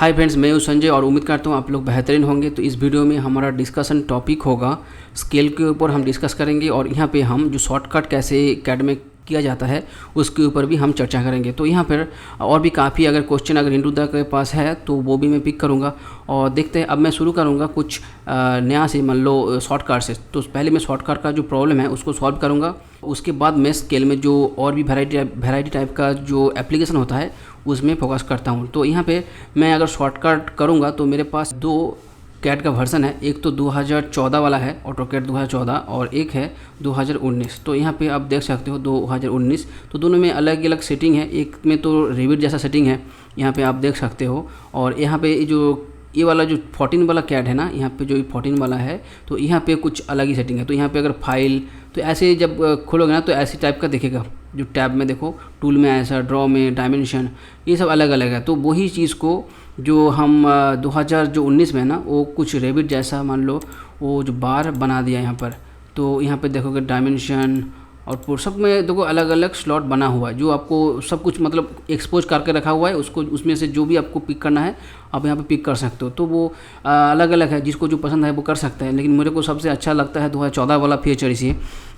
Hi friends, मैं हूं संजय और उम्मीद करता हूं आप लोग बेहतरीन होंगे। तो इस वीडियो में हमारा डिस्कशन टॉपिक होगा स्केल के ऊपर हम डिस्कस करेंगे और यहाँ पे हम जो शॉर्टकट कैसे कैड में किया जाता है उसके ऊपर भी हम चर्चा करेंगे। तो यहाँ पर और भी काफ़ी अगर क्वेश्चन अगर हिंदुदा के पास है तो वो भी मैं पिक करूँगा और देखते हैं। अब मैं शुरू करूँगा कुछ नया से, मान लो शॉर्टकट से। तो पहले मैं शॉर्टकट का जो प्रॉब्लम है उसको सॉल्व करूँगा, उसके बाद मैं स्केल में जो और भी वैरायटी टाइप का जो एप्लीकेशन होता है उसमें फोकस करता हूँ। तो यहाँ पे मैं अगर शॉर्टकट करूँगा तो मेरे पास दो कैड का वर्जन है। एक तो 2014 वाला है ऑटोकैड 2014 और एक है 2019। तो यहाँ पे आप देख सकते हो 2019। तो दोनों में अलग अलग सेटिंग है। एक में तो रेविट जैसा सेटिंग है, यहाँ पे आप देख सकते हो। और यहाँ पे जो ये वाला जो 14 वाला कैड है ना, यहाँ पे जो 14 वाला है तो यहाँ पे कुछ अलग ही सेटिंग है। तो यहाँ पे अगर फाइल तो ऐसे जब खोलोगे ना तो ऐसी टाइप का दिखेगा। जो टैब में देखो, टूल में ऐसा, ड्रॉ में, डायमेंशन, ये सब अलग अलग है। तो वही चीज़ को जो हम 2019 में ना वो कुछ रेबिट जैसा, मान लो वो जो बार बना दिया यहाँ पर। तो यहाँ पे देखोगे डायमेंशन और सब में देखो अलग अलग स्लॉट बना हुआ है, जो आपको सब कुछ मतलब एक्सपोज करके रखा हुआ है। उसको उसमें से जो भी आपको पिक करना है आप यहाँ पे पिक कर सकते हो। तो वो अलग अलग है, जिसको जो पसंद है वो कर सकता है। लेकिन मेरे को सबसे अच्छा लगता है 2014 वाला फीचर इसी।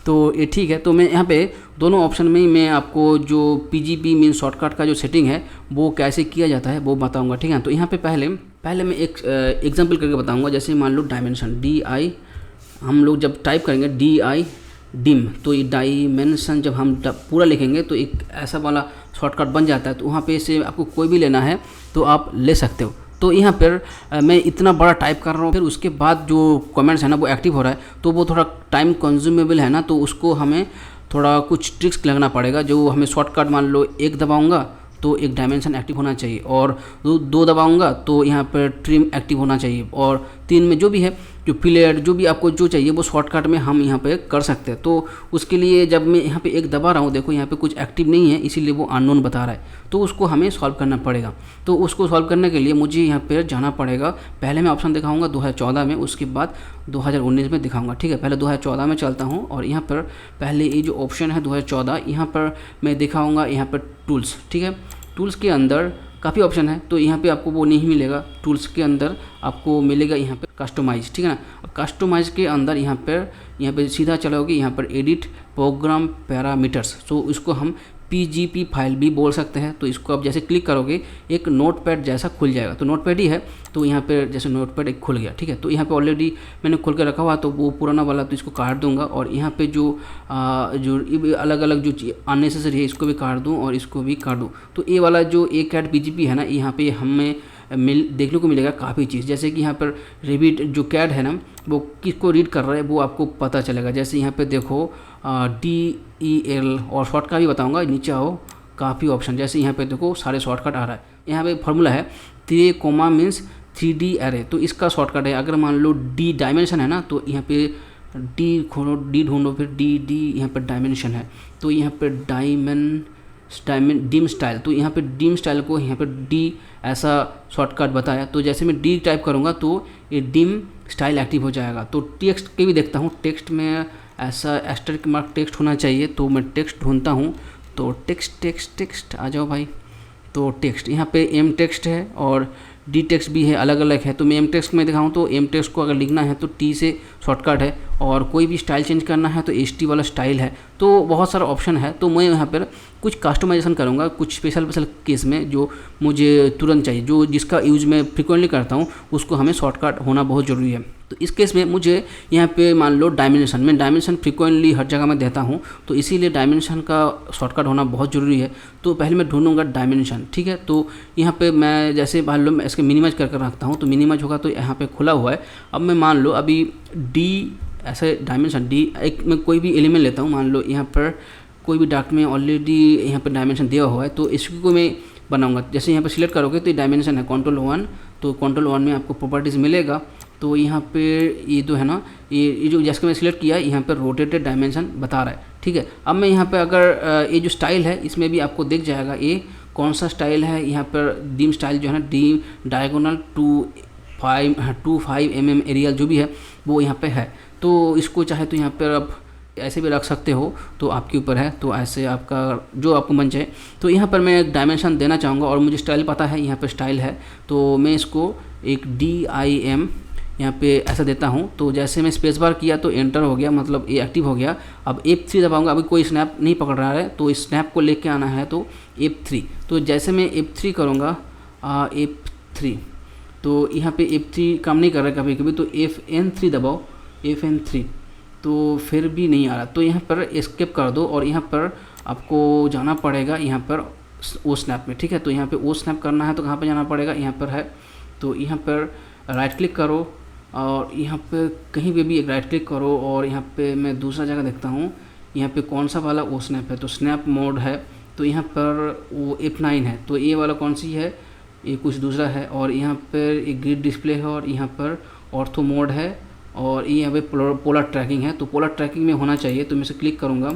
तो ये ठीक है। तो मैं यहाँ पे दोनों ऑप्शन में ही मैं आपको जो PGP मीन शॉर्टकट का जो सेटिंग है वो कैसे किया जाता है वो बताऊँगा, ठीक है। तो यहाँ पे पहले मैं एक एग्जाम्पल करके बताऊँगा। जैसे मान लो डायमेंशन DI, हम लोग जब टाइप करेंगे DI डिम, तो ये डायमेंशन जब हम पूरा लिखेंगे तो एक ऐसा वाला शॉर्टकट बन जाता है। तो वहाँ पे से आपको कोई भी लेना है तो आप ले सकते हो। तो यहाँ पर मैं इतना बड़ा टाइप कर रहा हूँ, फिर उसके बाद जो कमेंट्स है ना वो एक्टिव हो रहा है, तो वो थोड़ा टाइम कंज्यूमेबल है ना। तो उसको हमें थोड़ा कुछ ट्रिक्स लगना पड़ेगा। जो हमें शॉर्टकट, मान लो एक दबाऊँगा तो एक डायमेंशन एक्टिव होना चाहिए, और दो दबाऊंगा तो यहाँ पर ट्रिम एक्टिव होना चाहिए, और 3 में जो भी है, जो फिलेट, जो भी आपको जो चाहिए वो शॉर्टकट में हम यहाँ पे कर सकते हैं। तो उसके लिए जब मैं यहाँ पे एक दबा रहा हूँ, देखो यहाँ पे कुछ एक्टिव नहीं है, इसीलिए वो अननोन बता रहा है। तो उसको हमें सॉल्व करना पड़ेगा। तो उसको सॉल्व करने के लिए मुझे यहाँ पर जाना पड़ेगा। पहले मैं ऑप्शन दिखाऊँगा 2014 में, उसके बाद 2019 में दिखाऊँगा, ठीक है। पहले 2014 में चलता हूँ और यहाँ पर पहले ये जो ऑप्शन है 2014, यहाँ पर मैं दिखाऊँगा यहाँ पर टूल्स, ठीक है। टूल्स के अंदर काफ़ी ऑप्शन है, तो यहाँ पे आपको वो नहीं मिलेगा। टूल्स के अंदर आपको मिलेगा यहाँ पे कस्टमाइज, ठीक है ना। कस्टमाइज के अंदर यहाँ पे सीधा चलोगे, यहाँ पर एडिट प्रोग्राम पैरामीटर्स, तो इसको हम PGP फाइल भी बोल सकते हैं। तो इसको आप जैसे क्लिक करोगे एक नोटपैड जैसा खुल जाएगा। तो नोटपैड ही है, तो यहाँ पर जैसे नोटपैड एक खुल गया, ठीक है। तो यहाँ पे ऑलरेडी मैंने खोल के रखा हुआ, तो वो पुराना वाला तो इसको काट दूंगा। और यहाँ पे जो अलग अलग जो अननेसेसरी है इसको भी काट दूँ और इसको भी काट दूँ। तो ये वाला जो एक कैड PGP है ना, यहाँ पे हमें देखने को मिलेगा काफ़ी चीज़। जैसे कि यहाँ पर रेबिट जो कैड है ना वो किसको रीड कर रहा है वो आपको पता चलेगा। जैसे यहाँ पे देखो DEL, और शॉर्टकट भी बताऊंगा, नीचे आओ काफ़ी ऑप्शन। जैसे यहाँ पे देखो सारे शॉर्टकट आ रहा है। यहाँ पे फॉर्मूला है 3 कोमा मीन्स 3D एरे, तो इसका शॉर्टकट है। अगर मान लो D डायमेंशन है ना, तो यहाँ पे D खोलो, D ढूंढो, फिर D यहाँ पर डायमेंशन है, तो यहाँ पर डिम स्टाइल, तो यहाँ पे डिम स्टाइल को यहाँ पे D ऐसा शॉर्टकट बताया। तो जैसे मैं D टाइप करूँगा तो ये डिम स्टाइल एक्टिव हो जाएगा। तो टेक्स्ट के भी देखता हूँ, टेक्स्ट में ऐसा एस्टरिस्क मार्क टेक्स्ट होना चाहिए, तो मैं टेक्स्ट ढूंढता हूँ। तो टेक्स्ट आ जाओ भाई। तो टेक्स्ट यहाँ पे M टेक्स्ट है और D टेक्स्ट भी है, अलग अलग है। तो मैं M टेक्स्ट में दिखाऊँ तो M टेक्स्ट को अगर लिखना है तो T से शॉर्टकट है, और कोई भी स्टाइल चेंज करना है तो HT वाला स्टाइल है। तो बहुत सारा ऑप्शन है। तो मैं यहाँ पर कुछ कस्टमाइजेशन करूँगा कुछ स्पेशल केस में जो मुझे तुरंत चाहिए, जो जिसका यूज़ मैं फ्रिक्वेंटली करता हूँ, उसको हमें शॉर्टकट होना बहुत ज़रूरी है। तो इस केस में मुझे यहाँ पे मान लो डायमेंशन, मैं डायमेंशन फ्रिक्वेंटली हर जगह में देता हूँ, तो इसीलिए डायमेंशन का शॉर्टकट होना बहुत ज़रूरी है। तो पहले मैं ढूंढूंगा डायमेंशन, ठीक है। तो यहाँ पे मैं जैसे मान लो मैं इसके मिनिमाइज करके रखता हूँ, तो मिनिमाइज होगा तो यहाँ पे खुला हुआ है। अब मैं मान लो अभी D ऐसे डायमेंशन D एक मैं कोई भी एलिमेंट लेता हूँ, मान लो यहाँ पर कोई भी डार्क में ऑलरेडी यहाँ पर डायमेंशन दिया हुआ है, तो इसको मैं बनाऊँगा। जैसे यहाँ पर सिलेक्ट करोगे तो ये डायमेंशन है Ctrl+1, तो Ctrl+1 में आपको प्रॉपर्टीज़ मिलेगा। तो यहाँ पे ये जो है ना, ये जो जैसे मैं सिलेक्ट किया, यहाँ पर रोटेटेड डायमेंशन बता रहा है, ठीक है। अब मैं यहाँ पे अगर ये जो स्टाइल है इसमें भी आपको दिख जाएगा ये कौन सा स्टाइल है। यहाँ पर डिम स्टाइल जो है ना, डी डायगोनल 25 mm एरियल जो भी है वो यहाँ पे है। तो इसको चाहे तो यहाँ पर आप ऐसे भी रख सकते हो, तो आपके ऊपर है, तो ऐसे आपका जो आपको मन चाहे। तो यहाँ पर मैं एक डायमेंशन देना चाहूँगा और मुझे स्टाइल पता है, यहाँ पर स्टाइल है, तो मैं इसको एक DIM यहाँ पे ऐसा देता हूँ। तो जैसे मैं स्पेस बार किया तो एंटर हो गया, मतलब ये एक्टिव हो गया। अब F3 दबाऊंगा, अभी कोई स्नैप नहीं पकड़ रहा है, तो इस स्नैप को लेके आना है तो F3। तो जैसे मैं F3 करूँगा, F3, तो यहाँ पे F3 काम नहीं कर रहा है कभी कभी, तो FN3 दबाओ, FN3, तो फिर भी नहीं आ रहा। तो यहाँ पर एस्केप कर दो और यहाँ पर आपको जाना पड़ेगा यहाँ पर ओ स्नैप में, ठीक है। तो यहाँ पे ओ स्नैप करना है तो कहाँ पर जाना पड़ेगा, यहाँ पर है, तो यहाँ पर राइट क्लिक करो और यहाँ पे कहीं पे भी एक राइट क्लिक करो और यहाँ पे मैं दूसरा जगह देखता हूँ, यहाँ पे कौन सा वाला ओ स्नैप है, तो स्नैप मोड है, तो यहाँ पर वो F9 है, तो ये वाला कौन सी है, ये कुछ दूसरा है। और यहाँ पर एक ग्रिड डिस्प्ले है और यहाँ पर ऑर्थो मोड है और ये यहाँ पे पोलर ट्रैकिंग है, तो पोलर ट्रैकिंग में होना चाहिए। तो मैं इसे क्लिक करूँगा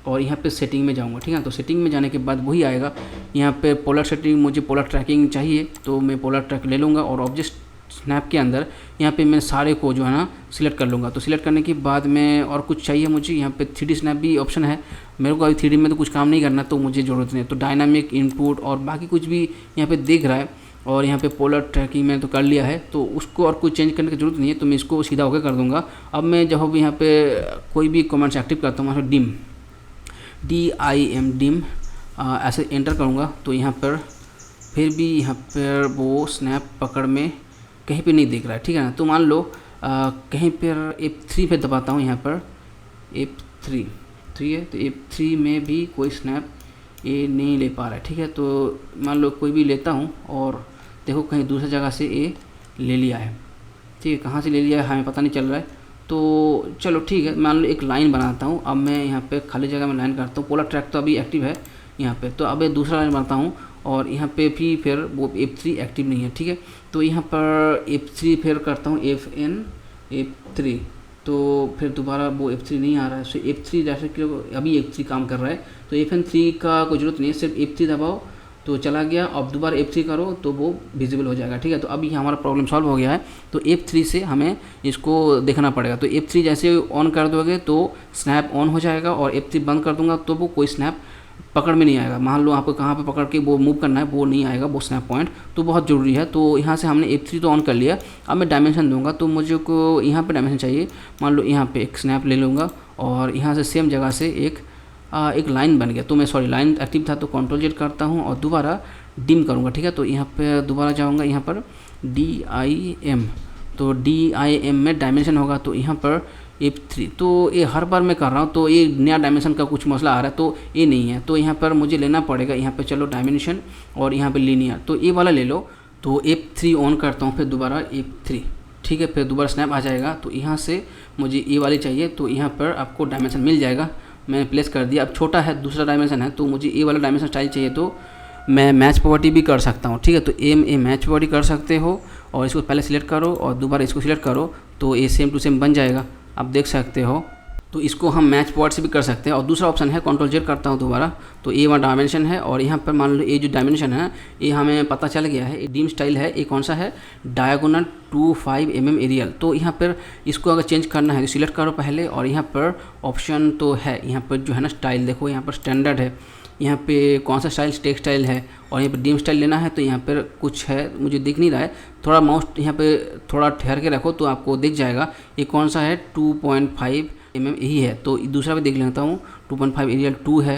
और यहाँ पे सेटिंग में जाऊँगा, ठीक है। तो सेटिंग में जाने के बाद वही आएगा, यहाँ पे पोलर सेटिंग, मुझे पोलर ट्रैकिंग चाहिए तो मैं पोलर ट्रैक ले लूँगा और ऑब्जेक्ट स्नैप के अंदर यहाँ पे मैं सारे को जो है ना सिलेक्ट कर लूँगा। तो सिलेक्ट करने के बाद में और कुछ चाहिए मुझे, यहाँ पे 3D स्नैप भी ऑप्शन है, मेरे को अभी 3D में तो कुछ काम नहीं करना, तो मुझे ज़रूरत नहीं। तो डायनामिक इनपुट और बाकी कुछ भी यहाँ पे दिख रहा है और यहाँ पे पोलर ट्रैकिंग मैंने तो कर लिया है, तो उसको और कुछ चेंज करने की ज़रूरत नहीं है, तो मैं इसको सीधा होकर कर दूँगा। अब मैं जब यहाँ पे कोई भी कमेंट्स एक्टिव करता हूँ, डिम DIM ऐसे एंटर करूँगा, तो यहाँ पर फिर भी यहाँ पर वो स्नैप पकड़ में कहीं पे नहीं दिख रहा है, ठीक है ना। तो मान लो कहीं पर F3 पे दबाता हूँ, यहाँ पर F3 है, तो F3 में भी कोई स्नैप ये नहीं ले पा रहा है, ठीक है। तो मान लो कोई भी लेता हूँ और देखो कहीं दूसरी जगह से ये ले लिया है, ठीक है, कहाँ से ले लिया है हमें पता नहीं चल रहा है। तो चलो ठीक है, मान लो एक लाइन बनाता हूँ, अब मैं यहाँ पे खाली जगह में लाइन करता हूँ, पोलर ट्रैक तो अभी एक्टिव है यहाँ पे, तो अब ये दूसरा लाइन बनाता हूँ और यहाँ पे भी फिर वो F3 एक्टिव नहीं है, ठीक है। तो यहाँ पर F3 फिर करता हूँ F3, तो फिर दोबारा वो F3 नहीं आ रहा है, सो F3 जैसे कि अभी F3 काम कर रहा है, तो FN3 का कोई ज़रूरत नहीं है, सिर्फ F3 दबाओ तो चला गया। अब दोबारा F3 करो तो वो विजिबल हो जाएगा, ठीक है। तो अभी हमारा प्रॉब्लम सॉल्व हो गया है। तो F3 से हमें इसको देखना पड़ेगा, तो F3 जैसे ऑन कर दोगे तो स्नैप ऑन हो जाएगा और F3 बंद कर दूंगा तो वो कोई स्नैप पकड़ में नहीं आएगा। मान लो आपको कहाँ पे पकड़ के वो मूव करना है, वो नहीं आएगा वो स्नैप पॉइंट, तो बहुत ज़रूरी है। तो यहाँ से हमने F3 तो ऑन कर लिया। अब मैं डायमेंशन दूंगा, तो मुझे को यहाँ पे डायमेंशन चाहिए, मान लो यहाँ पे एक स्नैप ले लूँगा और यहाँ से सेम जगह से एक लाइन बन गया। तो मैं सॉरी लाइन एक्टिव था तो Ctrl Z करता हूँ और दोबारा डिम करूँगा, ठीक है। तो यहाँ पे दोबारा जाऊँगा, यहाँ पर DIM, तो DIM में डायमेंशन होगा, तो यहाँ पर F3, तो ये हर बार मैं कर रहा हूँ तो ये नया डायमेंशन का कुछ मसला आ रहा है, तो ये नहीं है। तो यहाँ पर मुझे लेना पड़ेगा, यहाँ पे चलो डायमेंशन और यहाँ पे लीनियर, तो ये वाला ले लो। तो F3 ऑन करता हूँ, फिर दोबारा F3, ठीक है, फिर दोबारा स्नैप आ जाएगा। तो यहाँ से मुझे ये वाली चाहिए, तो यहाँ पर आपको डायमेंशन मिल जाएगा, मैंने प्लेस कर दिया। अब छोटा है, दूसरा डायमेंशन है, तो मुझे ये वाला डायमेंशन स्टाइल चाहिए, तो मैं मैच प्रॉपर्टी भी कर सकता हूँ, ठीक है। तो MA मैच प्रॉपर्टी कर सकते हो और इसको पहले सिलेक्ट करो और दोबारा इसको सिलेक्ट करो, तो ये सेम टू सेम बन जाएगा, आप देख सकते हो। तो इसको हम मैच पॉइंट से भी कर सकते हैं। और दूसरा ऑप्शन है, Ctrl Z करता हूँ दोबारा, तो ये वाला डायमेंशन है और यहाँ पर मान लो ये जो डायमेंशन है ये हमें पता चल गया है, ये डिम स्टाइल है। ये कौन सा है, डायगोनल 25 mm एरियल। तो यहाँ पर इसको अगर चेंज करना है तो सिलेक्ट करो पहले और यहाँ पर ऑप्शन तो है, यहाँ पर जो है ना स्टाइल, देखो यहाँ पर स्टैंडर्ड है, यहाँ पे कौन सा स्टाइल, टेक्स्ट स्टाइल है और यहाँ पे डिम स्टाइल लेना है। तो यहाँ पर कुछ है, मुझे दिख नहीं रहा है, थोड़ा माउस यहाँ पे थोड़ा ठहर के रखो तो आपको दिख जाएगा। ये कौन सा है, 2.5 mm यही है। तो दूसरा भी देख लेता हूँ, 2.5 एरियल 2 है।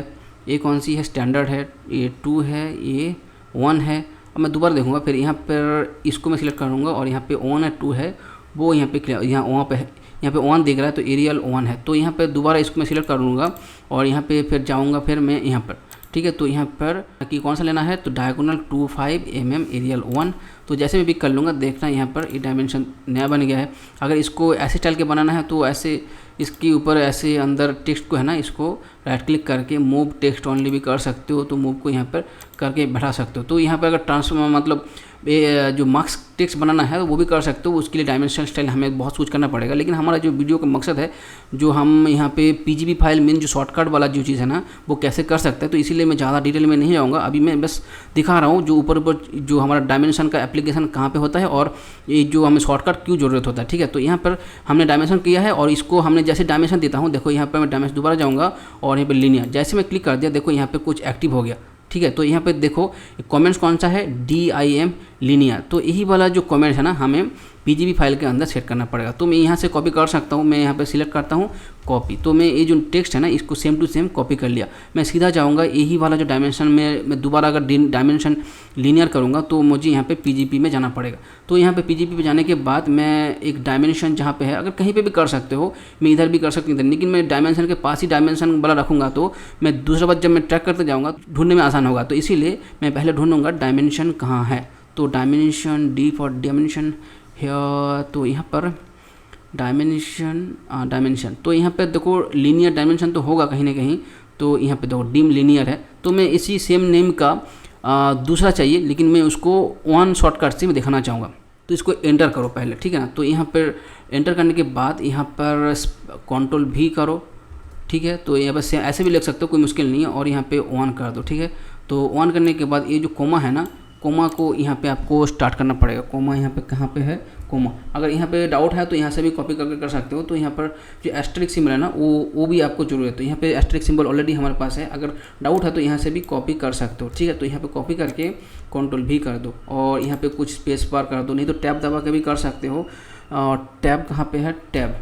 ये कौन सी है, स्टैंडर्ड है, ये 2 है, ये 1 है। अब मैं दोबारा देखूँगा, फिर यहाँ पर इसको मैं सिलेक्ट करूँगा और यहाँ पे 1 है, 2 है, वो यहाँ पे यहाँ वहाँ पे है, यहाँ पे 1 दिख रहा है, तो एरियल 1 है। तो यहाँ पे दोबारा इसको मैं सिलेक्ट करूँगा और यहाँ पे फिर जाऊँगा फिर मैं यहाँ पर, ठीक है। तो यहाँ पर कि कौन सा लेना है, तो डायगोनल 25 mm एरियल 1। तो जैसे मैं भी कर लूँगा, देखना यहाँ पर ये डायमेंशन नया बन गया है। अगर इसको ऐसे स्टाइल के बनाना है तो ऐसे इसके ऊपर ऐसे अंदर टेक्स्ट को है ना, इसको राइट क्लिक करके मूव टेक्स्ट ऑनली भी कर सकते हो, तो मूव को यहाँ पर करके बैठा सकते हो। तो यहाँ पर अगर ट्रांसफॉर्म मतलब जो मार्क्स टेक्स्ट बनाना है वो भी कर सकते हो। उसके लिए डायमेंशन स्टाइल हमें बहुत कुछ करना पड़ेगा, लेकिन हमारा जो वीडियो का मकसद है, जो हम यहाँ पे पीजीपी फाइल मेन जो शॉर्टकट वाला जो चीज़ है ना वो कैसे कर सकते हैं, तो इसीलिए मैं ज़्यादा डिटेल में नहीं जाऊँगा। अभी मैं बस दिखा रहा हूँ जो ऊपर ऊपर जो हमारा डायमेंशन का एप्लीकेशन कहाँ पे होता है और ये जो हमें शॉर्टकट क्यों ज़रूरत होता है। ठीक है, तो यहाँ पर हमने डायमेंशन किया है और इसको हमने जैसे डायमेंशन देता हूँ, देखो यहाँ पर मैं डायमेंशन दोबारा जाऊँगा और यहाँ पर लीनियर जैसे मैं क्लिक कर दिया, देखो यहाँ पर कुछ एक्टिव हो गया। ठीक है, तो यहाँ पे देखो कमेंट्स कौन सा है, DIM लीनियर। तो यही वाला जो कमेंट्स है ना हमें पीजीपी फाइल के अंदर सेट करना पड़ेगा। तो मैं यहाँ से कॉपी कर सकता हूँ, मैं यहाँ पे सिलेक्ट करता हूँ कॉपी। तो मैं ये जो टेक्स्ट है ना इसको सेम टू सेम कॉपी कर लिया। मैं सीधा जाऊँगा यही वाला जो डायमेंशन में मैं दोबारा अगर डायमेंशन लीनियर करूँगा तो मुझे यहाँ पे पीजीपी में जाना पड़ेगा। तो यहाँ पे पीजीपी पे जाने के बाद मैं एक डायमेंशन जहाँ पे है, अगर कहीं पे भी कर सकते हो, मैं इधर भी कर सकती हूँ, लेकिन मैं डायमेंशन के पास ही डायमेंशन वाला रखूँगा तो मैं दूसरा बार जब मैं ट्रैक करते जाऊँगा ढूंढने में आसान होगा। तो इसीलिए मैं पहले ढूंढूंगा डायमेंशन कहाँ है। तो डायमेंशन D फॉर डायमेंशन है, तो यहाँ पर डायमेंशन तो यहाँ पे देखो लीनियर डायमेंशन तो होगा कहीं ना कहीं। तो यहाँ पे देखो डिम लीनियर है, तो मैं इसी सेम नेम का दूसरा चाहिए, लेकिन मैं उसको वन शॉर्टकट से मैं दिखाना चाहूँगा। तो इसको एंटर करो पहले, ठीक है ना। तो यहाँ पर एंटर करने के बाद यहाँ पर Ctrl+V करो, ठीक है। तो यहाँ पर ऐसे भी लिख सकते हो, कोई मुश्किल नहीं है। और यहाँ पे ऑन कर दो, ठीक है। तो ऑन करने के बाद ये जो कोमा है ना, कोमा को यहाँ पे आपको स्टार्ट करना पड़ेगा। कोमा यहाँ पे कहाँ पे है, कोमा। अगर यहाँ पे डाउट है तो यहाँ से भी कॉपी करके कर सकते हो। तो यहाँ पर जो एस्टेरिक सिंबल है ना वो भी आपको जरूरत है। तो यहाँ पे एस्टेरिक सिंबल ऑलरेडी हमारे पास है, अगर डाउट है तो यहाँ से भी कॉपी कर सकते हो, ठीक है। तो यहाँ पे कॉपी करके Ctrl+V कर दो और यहाँ पे कुछ स्पेस बार कर दो, नहीं तो टैब दबा के भी कर सकते हो। और टैब कहाँ पे है, टैब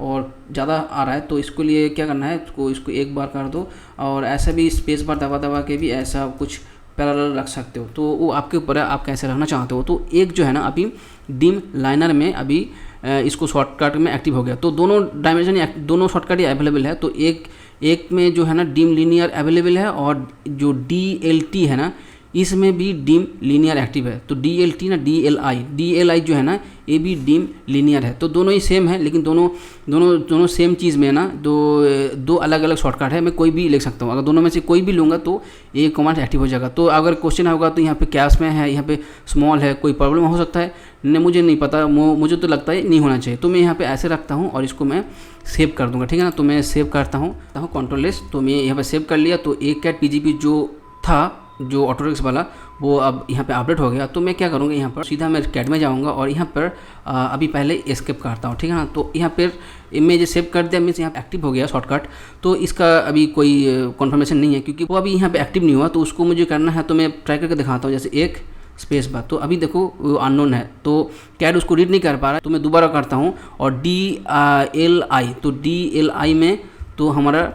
और ज़्यादा आ रहा है तो इसके लिए क्या करना है, इसको एक बार कर दो और ऐसा भी स्पेस बार दबा के भी ऐसा कुछ पैरेलल रख सकते हो। तो वो आपके ऊपर है, आप कैसे रहना चाहते हो। तो एक जो है ना अभी डिम लाइनर में अभी इसको शॉर्टकट में एक्टिव हो गया। तो दोनों डायमेंशन दोनों शॉर्टकट ही अवेलेबल है। तो एक में जो है ना डिम लीनियर अवेलेबल है और जो DLT है ना इसमें भी डिम लीनियर एक्टिव है। तो DLT ना DLI जो है ना ये भी डिम लीनियर है। तो दोनों ही सेम है, लेकिन दोनों सेम चीज़ में ना दो अलग अलग शॉर्टकट है। मैं कोई भी लिख सकता हूँ, अगर दोनों में से कोई भी लूँगा तो ये कमांड एक्टिव हो जाएगा। तो अगर क्वेश्चन होगा तो यहाँ पे कैप्स में है, यहाँ पे स्मॉल है, कोई प्रॉब्लम हो सकता है, मुझे नहीं पता, मुझे तो लगता है नहीं होना चाहिए। तो मैं यहाँ पे ऐसे रखता हूँ और इसको मैं सेव कर दूँगा, ठीक है ना। तो मैं सेव करता हूँ Ctrl+S। तो मैं यहाँ पर सेव कर लिया। तो एक कैट PGP जो था जो ऑटोडेस्क वाला वो अब यहाँ पे अपडेट हो गया। तो मैं क्या करूँगा, यहाँ पर सीधा मैं कैट में जाऊँगा और यहाँ पर अभी पहले एस्केप करता हूँ, ठीक है ना। तो यहाँ पर मैं जो सेव कर दिया मीन्स यहाँ एक्टिव हो गया शॉर्टकट। तो इसका अभी कोई कन्फर्मेशन नहीं है क्योंकि वो अभी यहाँ पे एक्टिव नहीं हुआ। तो उसको मुझे करना है, तो मैं ट्राई करके दिखाता हूँ, जैसे एक स्पेस बार। तो अभी देखो अननोन है, तो कैट उसको रीड नहीं कर पा रहा है। तो मैं दोबारा करता हूँ और DLI, तो DLI में तो हमारा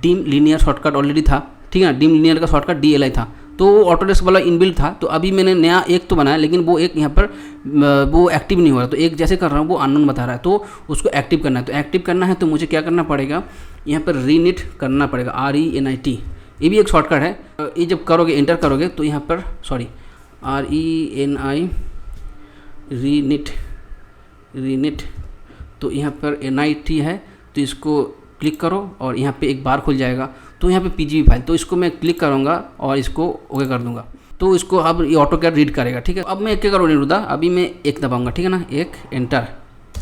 डिम लीनियर शॉर्टकट ऑलरेडी था, ठीक है ना। डिम लीनियर का शॉर्टकट DLI था, तो वो ऑटोडेस्क वाला इनबिल्ट था। तो अभी मैंने नया एक तो बनाया, लेकिन वो एक यहाँ पर वो एक्टिव नहीं हो रहा। तो एक जैसे कर रहा हूँ वो अननोन बता रहा है, तो उसको एक्टिव करना है। तो एक्टिव करना है तो मुझे क्या करना पड़ेगा, यहाँ पर रीनिट करना पड़ेगा, RENIT। ये भी एक शॉर्टकट है। ये जब करोगे एंटर करोगे तो यहाँ पर RENI रीनिट, तो यहाँ पर NIT है। तो इसको क्लिक करो और यहाँ पे एक बार खुल जाएगा। तो यहाँ पे PGP फाइल, तो इसको मैं क्लिक करूँगा और इसको ओके कर दूँगा। तो इसको अब ये ऑटोकैड रीड करेगा, ठीक है। अब मैं क्या करूँ निरुदा, अभी मैं एक दबाऊँगा, ठीक है ना, एक एंटर।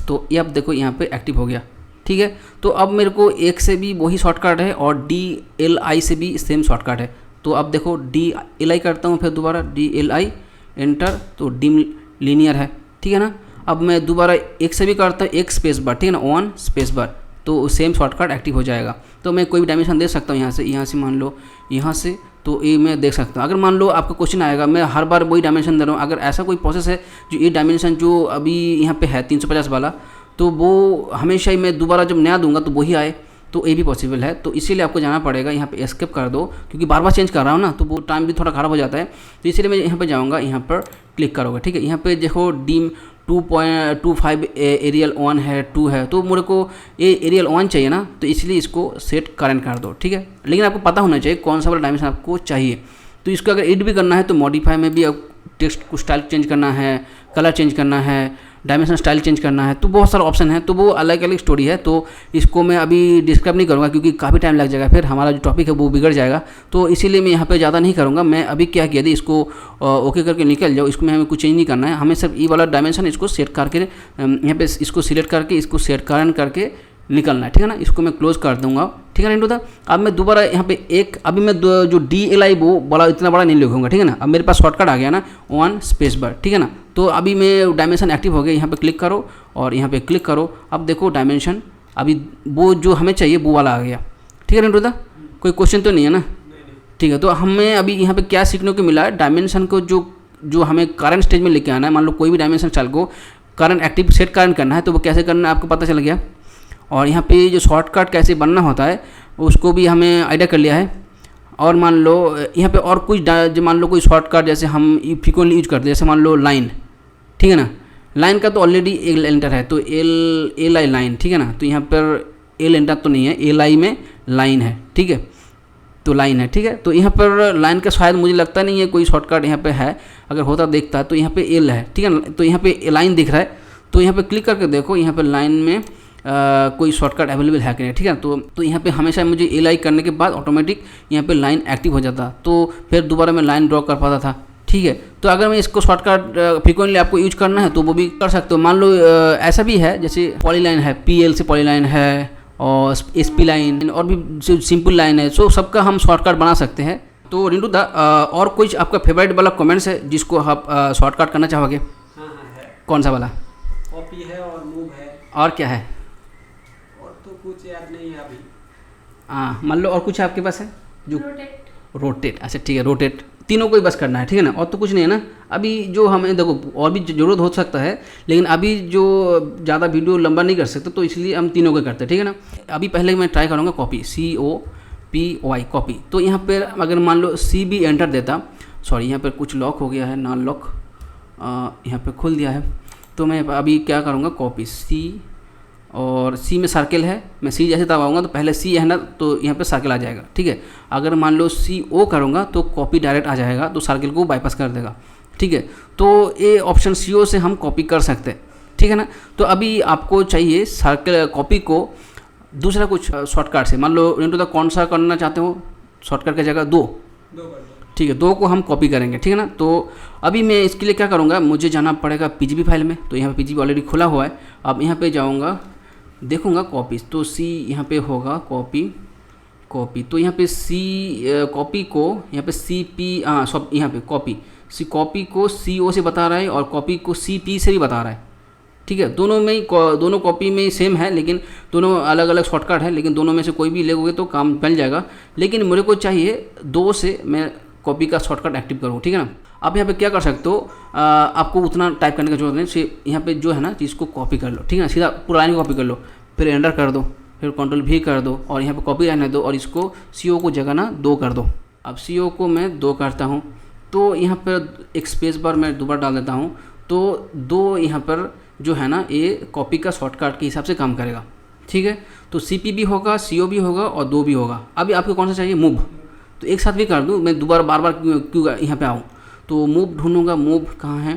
तो ये अब देखो यहाँ पे एक्टिव हो गया, ठीक है। तो अब मेरे को एक से भी वही शॉर्टकट है और DLI से भी सेम शॉर्टकट है। तो अब देखो DLI करता हूँ, फिर दोबारा DLI एंटर, तो डिम लीनियर है, ठीक है ना। अब मैं दोबारा एक से भी करता हूँ, एक स्पेस बार, ठीक है ना, ऑन स्पेस बार, तो सेम शॉर्टकट एक्टिव हो जाएगा। तो मैं कोई भी डायमेंशन दे सकता हूँ, यहाँ से मान लो यहाँ से, तो ये मैं देख सकता हूँ। अगर मान लो आपका क्वेश्चन आएगा, मैं हर बार वही डायमेंशन दे रहा हूँ, अगर ऐसा कोई प्रोसेस है जो ये डायमेंशन जो अभी यहाँ पे है 350 वाला, तो वो हमेशा ही मैं दोबारा जब नया दूंगा तो वही आए, तो ये भी पॉसिबल है। तो इसीलिए आपको जाना पड़ेगा, यहाँ पे एस्केप कर दो, क्योंकि बार बार चेंज कर रहा हूँ ना, तो वो टाइम भी थोड़ा खराब हो जाता है। तो इसीलिए मैं यहाँ पर जाऊँगा, यहाँ पर क्लिक करोगे, ठीक है। यहाँ पर देखो डिम 2.25 एरियल 1 है, 2 है, तो मेरे को ये एरियल 1 चाहिए ना, तो इसलिए इसको सेट करेंट कर दो, ठीक है। लेकिन आपको पता होना चाहिए कौन सा वाला डायमेंशन आपको चाहिए। तो इसको अगर एडिट भी करना है तो मॉडिफाई में भी अब टेक्स्ट को स्टाइल चेंज करना है, कलर चेंज करना है, डायमेंशन स्टाइल चेंज करना है, तो बहुत सारा ऑप्शन है, तो वो अलग अलग स्टोरी है। तो इसको मैं अभी डिस्क्राइब नहीं करूँगा क्योंकि काफ़ी टाइम लग जाएगा, फिर हमारा जो टॉपिक है वो बिगड़ जाएगा। तो इसीलिए मैं यहाँ पे ज़्यादा नहीं करूँगा। मैं अभी क्या किया थी, इसको ओके करके निकल जाओ, इसको में हमें कुछ चेंज नहीं करना है, हमें सिर्फ ई वाला डायमेंशन इसको सेट करके यहाँ पे इसको सिलेक्ट करके इसको सेट करके निकलना है, ठीक है ना। इसको मैं क्लोज कर दूंगा, ठीक है ना। इंटू था अब मैं दोबारा यहाँ पे एक अभी मैं जो DLI वो बड़ा इतना बड़ा नहीं लिखूंगा, ठीक है ना। अब मेरे पास शॉर्टकट आ गया ना 1 स्पेस बार, ठीक है ना। तो अभी मैं डायमेंशन एक्टिव हो गया, यहाँ पे क्लिक करो और यहाँ पे क्लिक करो। अब देखो डायमेंशन अभी वो जो हमें चाहिए वो वाला आ गया, ठीक है ना। इंटू था कोई क्वेश्चन तो नहीं है ना, ठीक है। तो हमें अभी यहाँ पे क्या सीखने को मिला है, डायमेंशन को जो हमें करंट स्टेज में लेके आना है। मान लो कोई भी डायमेंशन स्टाइल को करंट एक्टिव सेट करंट करना है, तो वो कैसे करना है आपको पता चल गया। और यहाँ पे जो शॉर्टकट कैसे बनना होता है उसको भी हमें आइडिया कर लिया है। और मान लो यहाँ पे और कुछ जो मान लो कोई शॉर्टकट जैसे हम फ्रीक्वेंटली यूज करते हैं, जैसे मान लो लाइन, ठीक है ना। लाइन का तो ऑलरेडी एल एंटर है, तो एल आई लाइन, ठीक है ना। तो यहाँ पर एल एंटर तो नहीं है, एल आई में लाइन है, ठीक है। तो लाइन है, ठीक है। तो यहाँ पर लाइन का शायद मुझे लगता नहीं है कोई शॉर्टकट यहाँ पे है, अगर होता देखता है। तो यहाँ पे एल है, ठीक है। तो यहाँ पे लाइन दिख रहा है, तो यहाँ पे क्लिक करके देखो यहाँ पे लाइन में कोई शॉर्टकट अवेलेबल है कि नहीं, ठीक है। तो यहाँ पे हमेशा मुझे LI करने के बाद ऑटोमेटिक यहाँ पे लाइन एक्टिव हो जाता, तो फिर दोबारा मैं लाइन ड्रॉ कर पाता था, ठीक है। तो अगर मैं इसको शॉर्टकट फ्रीक्वेंटली आपको यूज करना है तो वो भी कर सकते हो। मान लो ऐसा भी है जैसे पॉलीलाइन है, PL से पॉलीलाइन है, और SP लाइन और भी जो सिंपल लाइन है, सो सबका हम शॉर्टकट बना सकते हैं। तो रिंटू दा और कुछ आपका फेवरेट वाला कमेंट्स है जिसको आप शॉर्टकट करना चाहोगे? हाँ है। कौन सा वाला? कॉपी है और मूव है। और क्या है? और तो कुछ याद नहीं है अभी। हाँ, मान लो और कुछ आपके पास है जो रोटेट। अच्छा ठीक है, रोटेट तीनों को ही बस करना है, ठीक है ना। और तो कुछ नहीं है ना अभी जो हमें देखो, और भी ज़रूरत हो सकता है, लेकिन अभी जो ज़्यादा वीडियो लंबा नहीं कर सकते तो इसलिए हम तीनों को करते हैं, ठीक है ना। अभी पहले मैं ट्राई करूँगा कॉपी, COPY कॉपी। तो यहाँ पर अगर मान लो C भी एंटर देता, सॉरी यहाँ पर कुछ लॉक हो गया है, नॉन लॉक यहाँ पर खुल दिया है। तो मैं अभी क्या करूँगा, कॉपी C, और C में सर्कल है, मैं C जैसे दबाऊंगा तो पहले C है ना, तो यहाँ पे सर्कल आ जाएगा, ठीक है। अगर मान लो CO करूँगा तो कॉपी डायरेक्ट आ जाएगा, तो सर्कल को बाईपास कर देगा, ठीक है। तो ये ऑप्शन CO से हम कॉपी कर सकते हैं, ठीक है ना। तो अभी आपको चाहिए सर्कल कॉपी को दूसरा कुछ शॉर्टकट से, मान लो इंटू द कौन सा करना चाहते हो शॉर्टकट की जगह, दो ठीक है, 2 को हम कॉपी करेंगे, ठीक है ना। तो अभी मैं इसके लिए क्या करूँगा, मुझे जाना पड़ेगा PGP फाइल में। तो यहाँ पे PGP ऑलरेडी खुला हुआ है। अब यहाँ पे जाऊँगा, देखूँगा कॉपीज, तो C यहाँ पे होगा कॉपी। तो यहाँ पे C कॉपी को यहाँ पे CP सब यहाँ पे कॉपी को CO से बता रहा है और कॉपी को CP से भी बता रहा है, ठीक है। दोनों कॉपी में सेम है, लेकिन दोनों अलग अलग शॉर्टकट है, लेकिन दोनों में से कोई भी लोगे तो काम बन जाएगा। लेकिन मेरे को चाहिए 2 से मैं कॉपी का शॉर्टकट एक्टिव करूँ, ठीक है ना। आप यहाँ पे क्या कर सकते हो, आपको उतना टाइप करने की जरूरत नहीं, यहाँ पे जो है ना इसको कॉपी कर लो, ठीक है ना। सीधा पूरा लाइन कॉपी कर लो, फिर एंटर कर दो, फिर Ctrl+V कर दो और यहाँ पे कॉपी रहने दो, और इसको CO को जगह ना 2 कर दो। अब CO को मैं 2 करता हूँ, तो यहाँ पर एक स्पेस बार मैं दोबारा डाल देता हूँ, तो 2 यहाँ पर जो है ना ये कॉपी का शॉर्टकट के हिसाब से काम करेगा, ठीक है। तो CP भी होगा, CO भी होगा और 2 भी होगा। अभी आपको कौन सा चाहिए, मूव, तो एक साथ भी कर दूँ, मैं दोबारा बार क्यों यहाँ पे आऊँ। तो मूव ढूंढूंगा, मूव कहाँ है,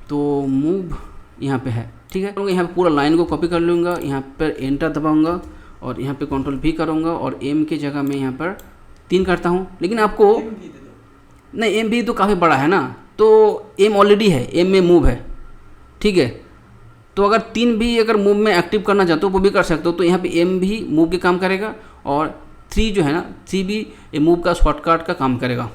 तो मूव यहाँ पे है, ठीक है। यहाँ पे पूरा लाइन को कॉपी कर लूँगा, यहाँ पर एंटर दबाऊंगा और यहाँ पे Ctrl+V करूँगा और M की जगह मैं यहाँ पर 3 करता हूँ। लेकिन आपको नहीं, M भी तो काफ़ी बड़ा है ना, तो M ऑलरेडी है, M में मूव है, ठीक है। तो अगर 3 भी अगर मूव में एक्टिव करना चाहते हो वो भी कर सकते हो। तो यहाँ पे M भी मूव के काम करेगा और 3 जो है ना, 3 भी मूव का शॉर्टकट का काम करेगा,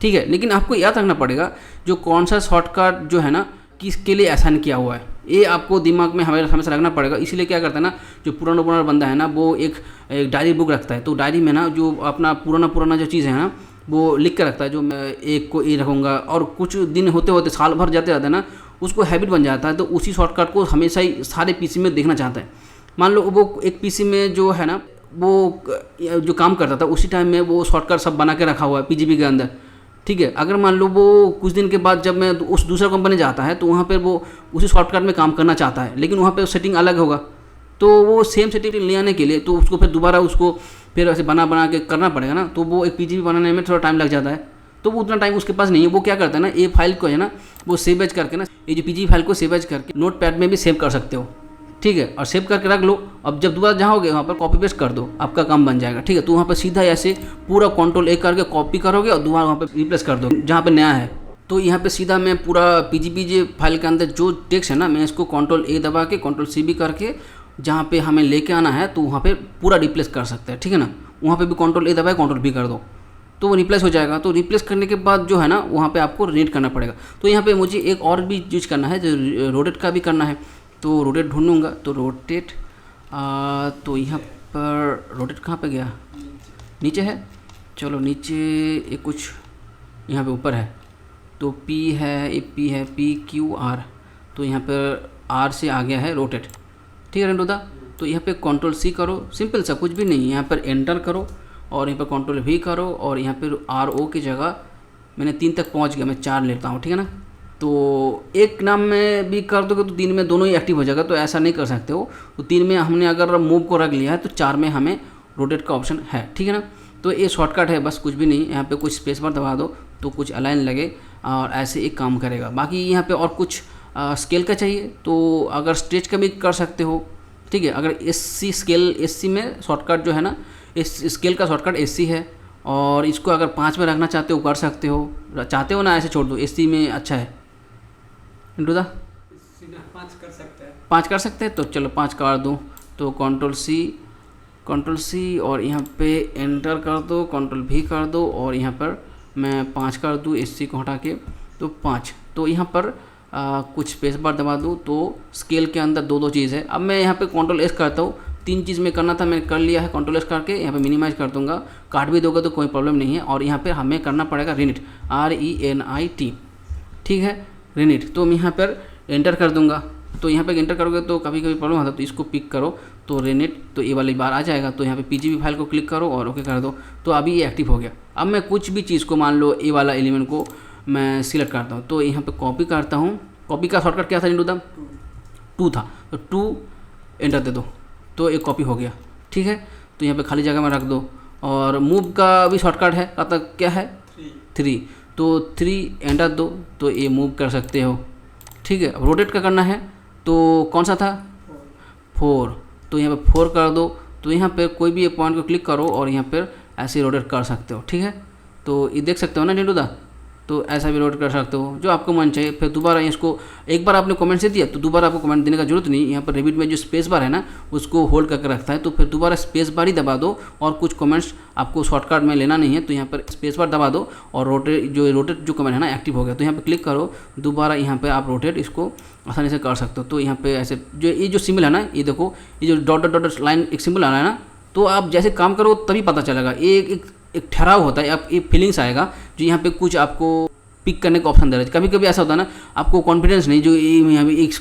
ठीक है। लेकिन आपको याद रखना पड़ेगा जो कौन सा शॉर्टकट जो है ना किसके लिए आसान किया हुआ है, ये आपको दिमाग में हमेशा रखना पड़ेगा। इसीलिए क्या करता है ना, जो पुराना बंदा है ना, वो एक डायरी बुक रखता है। तो डायरी में ना जो अपना पुराना जो चीज़ है ना वो लिख कर रखता है, जो मैं एक को ये रखूँगा, और कुछ दिन होते होते साल भर जाते हैं ना, उसको हैबिट बन जाता है। तो उसी शॉर्टकट को हमेशा ही सारे PC में देखना चाहता है। मान लो वो एक PC में जो है ना वो जो काम करता था उसी टाइम में वो शॉर्टकट सब बना के रखा हुआ है PGP के अंदर, ठीक है। अगर मान लो वो कुछ दिन के बाद जब मैं उस दूसरा कंपनी जाता है तो वहाँ पर वो उसी शॉर्टकट में काम करना चाहता है, लेकिन वहाँ पर सेटिंग अलग होगा। तो वो सेम सेटिंग ले आने के लिए तो उसको फिर दोबारा उसको फिर ऐसे बना के करना पड़ेगा ना, तो वो एक PGP बनाने में थोड़ा टाइम लग जाता है। तो वो उतना टाइम उसके पास नहीं है। वो क्या करता है ना, ये फाइल को है ना वो सेव एज करके ना, ये जो पीजी फाइल को सेव एज करके नोट पैड में भी सेव कर सकते हो, ठीक है। और सेव करके रख लो। अब जब दोबारा जाओगे वहाँ पर कॉपी पेस्ट कर दो, आपका काम बन जाएगा, ठीक है। तो वहाँ पर सीधा ऐसे पूरा Ctrl+A करके कॉपी करोगे और दोबारा वहाँ पर रिप्लेस कर दो जहाँ पर नया है। तो यहाँ पे सीधा मैं पूरा पीजीपीजे फाइल के अंदर जो टेक्स्ट है ना, मैं इसको Ctrl+A दबा के Ctrl+C भी करके जहाँ पे हमें लेके आना है तो वहाँ पे पूरा रिप्लेस कर सकते हैं, ठीक है ना। वहाँ पे भी Ctrl+A दबाए Ctrl+V कर दो तो वो रिप्लेस हो जाएगा। तो रिप्लेस करने के बाद जो है ना वहाँ पे आपको रीड करना पड़ेगा। तो यहाँ पे मुझे एक और भी यूज करना है, जो रोटेट का भी करना है। तो रोटेट ढूंढूंगा, तो रोटेट तो यहाँ पर रोटेट कहाँ पे गया, नीचे है। चलो नीचे ये कुछ यहाँ पे ऊपर है, तो P है, ये P है, PQR, तो यहाँ पर R से आ गया है रोटेट, ठीक है रेंडोदा। तो यहाँ पे Ctrl+C करो, सिंपल सा, कुछ भी नहीं। यहाँ पर एंटर करो और यहाँ पर Ctrl+V करो और यहाँ पर RO की जगह मैंने 3 तक पहुँच गया, मैं 4 लेता हूँ, ठीक है ना। तो एक नाम में भी कर दोगे तो 3 में दोनों ही एक्टिव हो जाएगा, तो ऐसा नहीं कर सकते हो। तो 3 में हमने अगर मूव को रख लिया है तो 4 में हमें रोटेट का ऑप्शन है, ठीक है ना। तो ये शॉर्टकट है, बस कुछ भी नहीं। यहाँ पे कुछ स्पेस बार दबा दो तो कुछ अलाइन लगे और ऐसे एक काम करेगा। बाकी यहाँ पे और कुछ स्केल का चाहिए तो अगर स्ट्रेच का भी कर सकते हो, ठीक है। अगर SC स्केल, SC में शॉर्टकट जो है ना, इस स्केल का शॉर्टकट SC है। और इसको अगर 5 में रखना चाहते हो कर सकते हो, चाहते हो ना ऐसे छोड़ दो, SC में अच्छा है। इंटू दा 5 कर सकते हैं, 5 कर सकते हैं, तो चलो 5 कर दूँ। तो Ctrl+C और यहाँ पे एंटर कर दो, Ctrl+V कर दो और यहाँ पर मैं 5 कर दूँ, SC को हटा के, तो 5। तो यहाँ पर कुछ स्पेस बार दबा दूँ तो स्केल के अंदर 2 चीज़ है। अब मैं यहाँ पे Ctrl+S करता हूँ, 3 चीज़ में करना था, मैंने कर लिया है। Ctrl+S करके यहाँ पे मिनिमाइज़ कर दूँगा, काट भी दोगे तो कोई प्रॉब्लम नहीं है। और यहाँ पे हमें करना पड़ेगा रिनिट, RENIT, ठीक है, रिनिट। तो मैं यहाँ पर एंटर कर दूँगा। तो यहाँ पे एंटर करोगे तो कभी कभी प्रॉब्लम आता है, तो इसको पिक करो तो रेनेट, तो ये वाली बार आ जाएगा। तो यहाँ पे पीजीपी फाइल को क्लिक करो और ओके कर दो, तो अभी ये एक्टिव हो गया। अब मैं कुछ भी चीज़ को, मान लो ये वाला एलिमेंट को मैं सिलेक्ट करता हूँ, तो यहाँ पे कॉपी करता हूँ। कॉपी का शॉर्टकट क्या था इंटू द 2 था, तो 2 एंटर दे दो तो एक कॉपी हो गया, ठीक है। तो यहाँ पे खाली जगह में रख दो। और मूव का भी शॉर्टकट है, मतलब क्या है 3, तो 3 एंटर दो तो ये मूव कर सकते हो, ठीक है। अब रोटेट का करना है तो कौन सा था 4, तो यहाँ पे 4 कर दो। तो यहाँ पे कोई भी एक पॉइंट को क्लिक करो और यहाँ पर ऐसे रोटेट कर सकते हो, ठीक है। तो ये देख सकते हो ना निंटू दा, तो ऐसा भी रोटेट कर सकते हो जो आपको मन चाहिए। फिर दोबारा इसको एक बार आपने कमेंट से दिया तो दोबारा आपको कमेंट देने का जरूरत नहीं। यहाँ पर रेबिट में जो स्पेस बार है ना उसको होल्ड करके रखता है, तो फिर दोबारा स्पेस बार ही दबा दो और कुछ कमेंट्स आपको शॉर्टकट में लेना नहीं है। तो यहाँ पर स्पेस बार दबा दो और रोटेट जो कमेंट है ना एक्टिव हो गया। तो यहाँ पर क्लिक करो, दोबारा यहाँ पर आप रोटेट इसको आसानी से कर सकते हो। तो यहाँ पे ऐसे जो सिंबल है ना, ये देखो, ये जो डॉट डॉट लाइन एक सिंबल आ रहा है ना, तो आप जैसे काम करो तभी पता चलेगा। एक ठहराव होता है, आप एक फीलिंग्स आएगा जो यहाँ पे कुछ आपको पिक करने का ऑप्शन दे रहा है। कभी कभी ऐसा होता है ना, आपको कॉन्फिडेंस नहीं, जो ये मैं अभी एक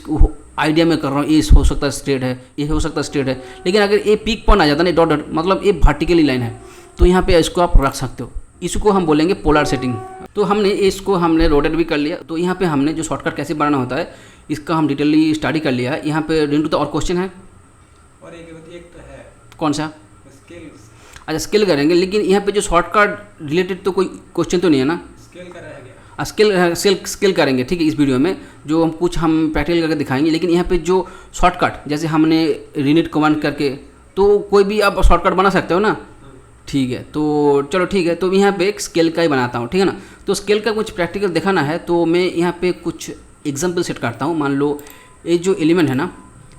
आइडिया में कर रहा हूँ, ये हो सकता है स्ट्रेट है, ये हो सकता है स्ट्रेट है, लेकिन अगर ये पिक पॉइंट आ जाता है ना, डॉट डॉट मतलब ये वर्टिकली लाइन है, तो यहाँ पे इसको आप रख सकते हो। इसको हम बोलेंगे पोलर सेटिंग। तो हमने रोटेट भी कर लिया। तो यहाँ पे हमने जो शॉर्टकट कैसे बनाना होता है इसका हम डिटेलली स्टडी कर लिया है। यहाँ पे रिंटू तो और क्वेश्चन है, और एक तो है कौन सा, स्केल। अच्छा स्केल करेंगे, लेकिन यहाँ पे जो शॉर्टकट रिलेटेड तो कोई क्वेश्चन तो नहीं है ना, स्केल का रहेगा, स्केल करेंगे, ठीक है। इस वीडियो में जो हम प्रैक्टिकल करके दिखाएंगे, लेकिन यहाँ पे जो शॉर्टकट जैसे हमने रिनिट कमांड करके, तो कोई भी आप शॉर्टकट बना सकते हो ना, ठीक है। तो चलो ठीक है, तो यहाँ पे एक स्केल का ही बनाता हूँ, ठीक है ना। तो स्केल का कुछ प्रैक्टिकल दिखाना है तो मैं यहाँ पे कुछ एग्जाम्पल सेट करता हूँ। मान लो ये जो एलिमेंट है ना,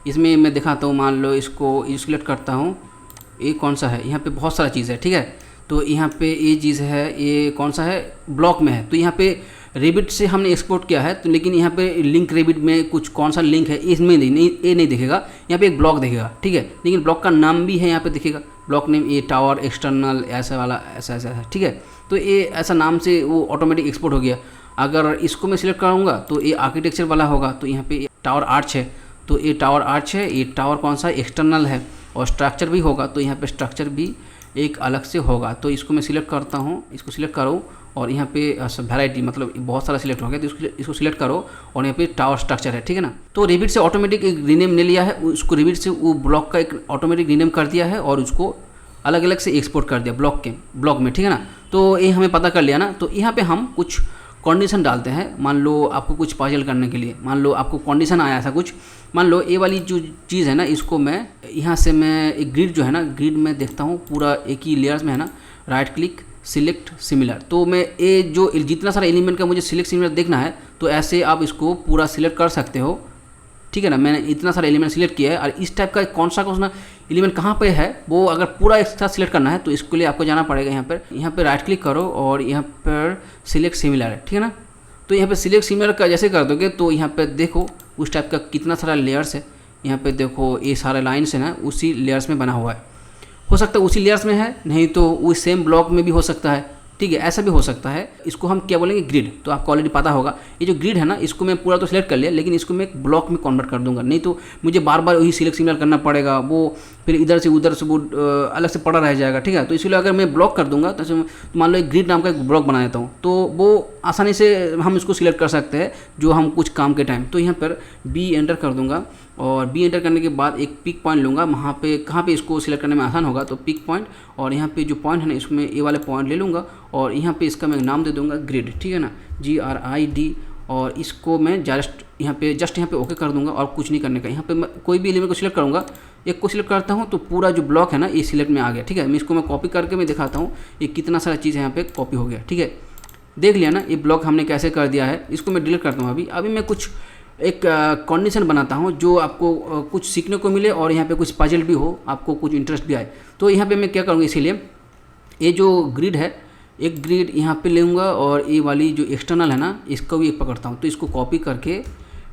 इसमें मैं दिखाता हूँ। मान लो इसको सिलेक्ट करता हूँ, ये कौन सा है, यहाँ पे बहुत सारा चीज़ है, ठीक है। तो यहाँ पे ये चीज़ है, ये कौन सा है, ब्लॉक में है। तो यहाँ पे रेबिट से हमने एक्सपोर्ट किया है, तो लेकिन यहाँ पे लिंक रेबिट में कुछ कौन सा लिंक है इसमें नहीं, ये नहीं दिखेगा। यहाँ पे एक ब्लॉक दिखेगा, ठीक है, लेकिन ब्लॉक का नाम भी है यहाँ पे दिखेगा, ब्लॉक नेम ये टावर एक्सटर्नल ऐसा वाला ऐसा है, ठीक है। तो ये ऐसा नाम से वो ऑटोमेटिक एक्सपोर्ट हो गया। अगर इसको मैं सिलेक्ट करूँगा तो ये आर्किटेक्चर वाला होगा। तो यहाँ पे टावर आर्च है, तो ये टावर आर्च है, ये टावर कौन सा एक्सटर्नल है, और स्ट्रक्चर भी होगा, तो यहाँ पे स्ट्रक्चर भी एक अलग से होगा। तो इसको मैं सिलेक्ट करता हूँ, इसको सिलेक्ट करो और यहाँ पे वैरायटी मतलब बहुत सारा सिलेक्ट हो गया, तो इसको सिलेक्ट करो और यहाँ पे टावर स्ट्रक्चर है, ठीक है ना। तो रेबिट से ऑटोमेटिक एक रीनेम ले लिया है, उसको रेबिट से वो ब्लॉक का एक ऑटोमेटिक रीनेम कर दिया है और उसको अलग अलग से एक्सपोर्ट कर दिया ब्लॉक में, ठीक है ना। तो ये हमें पता कर लिया ना। तो यहाँ पे हम कुछ कंडीशन डालते हैं। मान लो आपको कुछ पजल करने के लिए, मान लो आपको कंडीशन आया ऐसा कुछ, मान लो ये वाली जो चीज़ है ना, इसको मैं यहाँ से मैं एक ग्रिड जो है ना, ग्रिड में देखता हूँ पूरा एक ही लेयर्स में है ना, राइट क्लिक सिलेक्ट सिमिलर। तो मैं ये जो जितना सारा एलिमेंट का मुझे सिलेक्ट सिमिलर देखना है, तो ऐसे आप इसको पूरा सिलेक्ट कर सकते हो, ठीक है ना। मैंने इतना सारा एलिमेंट सिलेक्ट किया है और इस टाइप का कौन सा एलिमेंट कहाँ पे है वो अगर पूरा एक साथ सिलेक्ट करना है तो इसके लिए आपको जाना पड़ेगा यहाँ पर राइट क्लिक करो और यहाँ पर सिलेक्ट सिमिलर है, ठीक है ना। तो यहाँ पे सिलेक्ट सिमिलर का जैसे कर दोगे तो यहाँ पे देखो उस टाइप का कितना सारा लेयर्स है। यहाँ पे देखो ये सारे लाइन्स है ना, उसी लेयर्स में बना हुआ है। हो सकता है उसी लेयर्स में है, नहीं तो उस सेम ब्लॉक में भी हो सकता है, ठीक है, ऐसा भी हो सकता है। इसको हम क्या बोलेंगे, ग्रिड। तो आपको ऑलरेडी पता होगा ये जो ग्रिड है ना, इसको मैं पूरा तो सिलेक्ट कर लिया, लेकिन इसको मैं एक ब्लॉक में कन्वर्ट कर दूंगा, नहीं तो मुझे बार बार वही सिलेक्ट सिमिलर करना पड़ेगा, वो फिर इधर से उधर से वो अलग से पड़ा रह जाएगा, ठीक है। तो इसलिए अगर मैं ब्लॉक कर दूंगा तो मान लो एक ग्रिड नाम का एक ब्लॉक बना देता हूँ, तो वो आसानी से हम इसको सिलेक्ट कर सकते हैं जो हम कुछ काम के टाइम। तो यहाँ पर बी एंटर कर दूंगा और बी एंटर करने के बाद एक पिक पॉइंट लूँगा, वहाँ पे कहाँ पे इसको सिलेक्ट करने में आसान होगा, तो पिक पॉइंट, और यहाँ पे जो पॉइंट है ना इसमें ये वाले पॉइंट ले लूँगा और यहाँ पे इसका मैं नाम दे दूँगा ग्रिड, ठीक है ना, GRID। और इसको मैं जस्ट यहाँ पे ओके कर दूँगा और कुछ नहीं करने का। यहाँ पे मैं कोई भी एलिमेंट को सिलेक्ट करूँगा, एक को सिलेक्ट करता हूँ तो पूरा जो ब्लॉक है ना ये सिलेक्ट में आ गया, ठीक है। मैं इसको मैं कॉपी करके मैं दिखाता हूँ ये कितना सारा चीज़ यहाँ पे कॉपी हो गया, ठीक है। देख लिया ना ये ब्लॉक हमने कैसे कर दिया है। इसको मैं डिलीट करता हूँ। अभी मैं कुछ एक कंडीशन बनाता हूँ जो आपको कुछ सीखने को मिले और यहाँ पे कुछ पजल भी हो, आपको कुछ इंटरेस्ट भी आए। तो यहाँ पे मैं क्या करूँगा, इसीलिए ये जो ग्रिड है, एक ग्रिड यहाँ पे लूँगा और ये वाली जो एक्सटर्नल है ना इसको भी एक पकड़ता हूँ, तो इसको कॉपी करके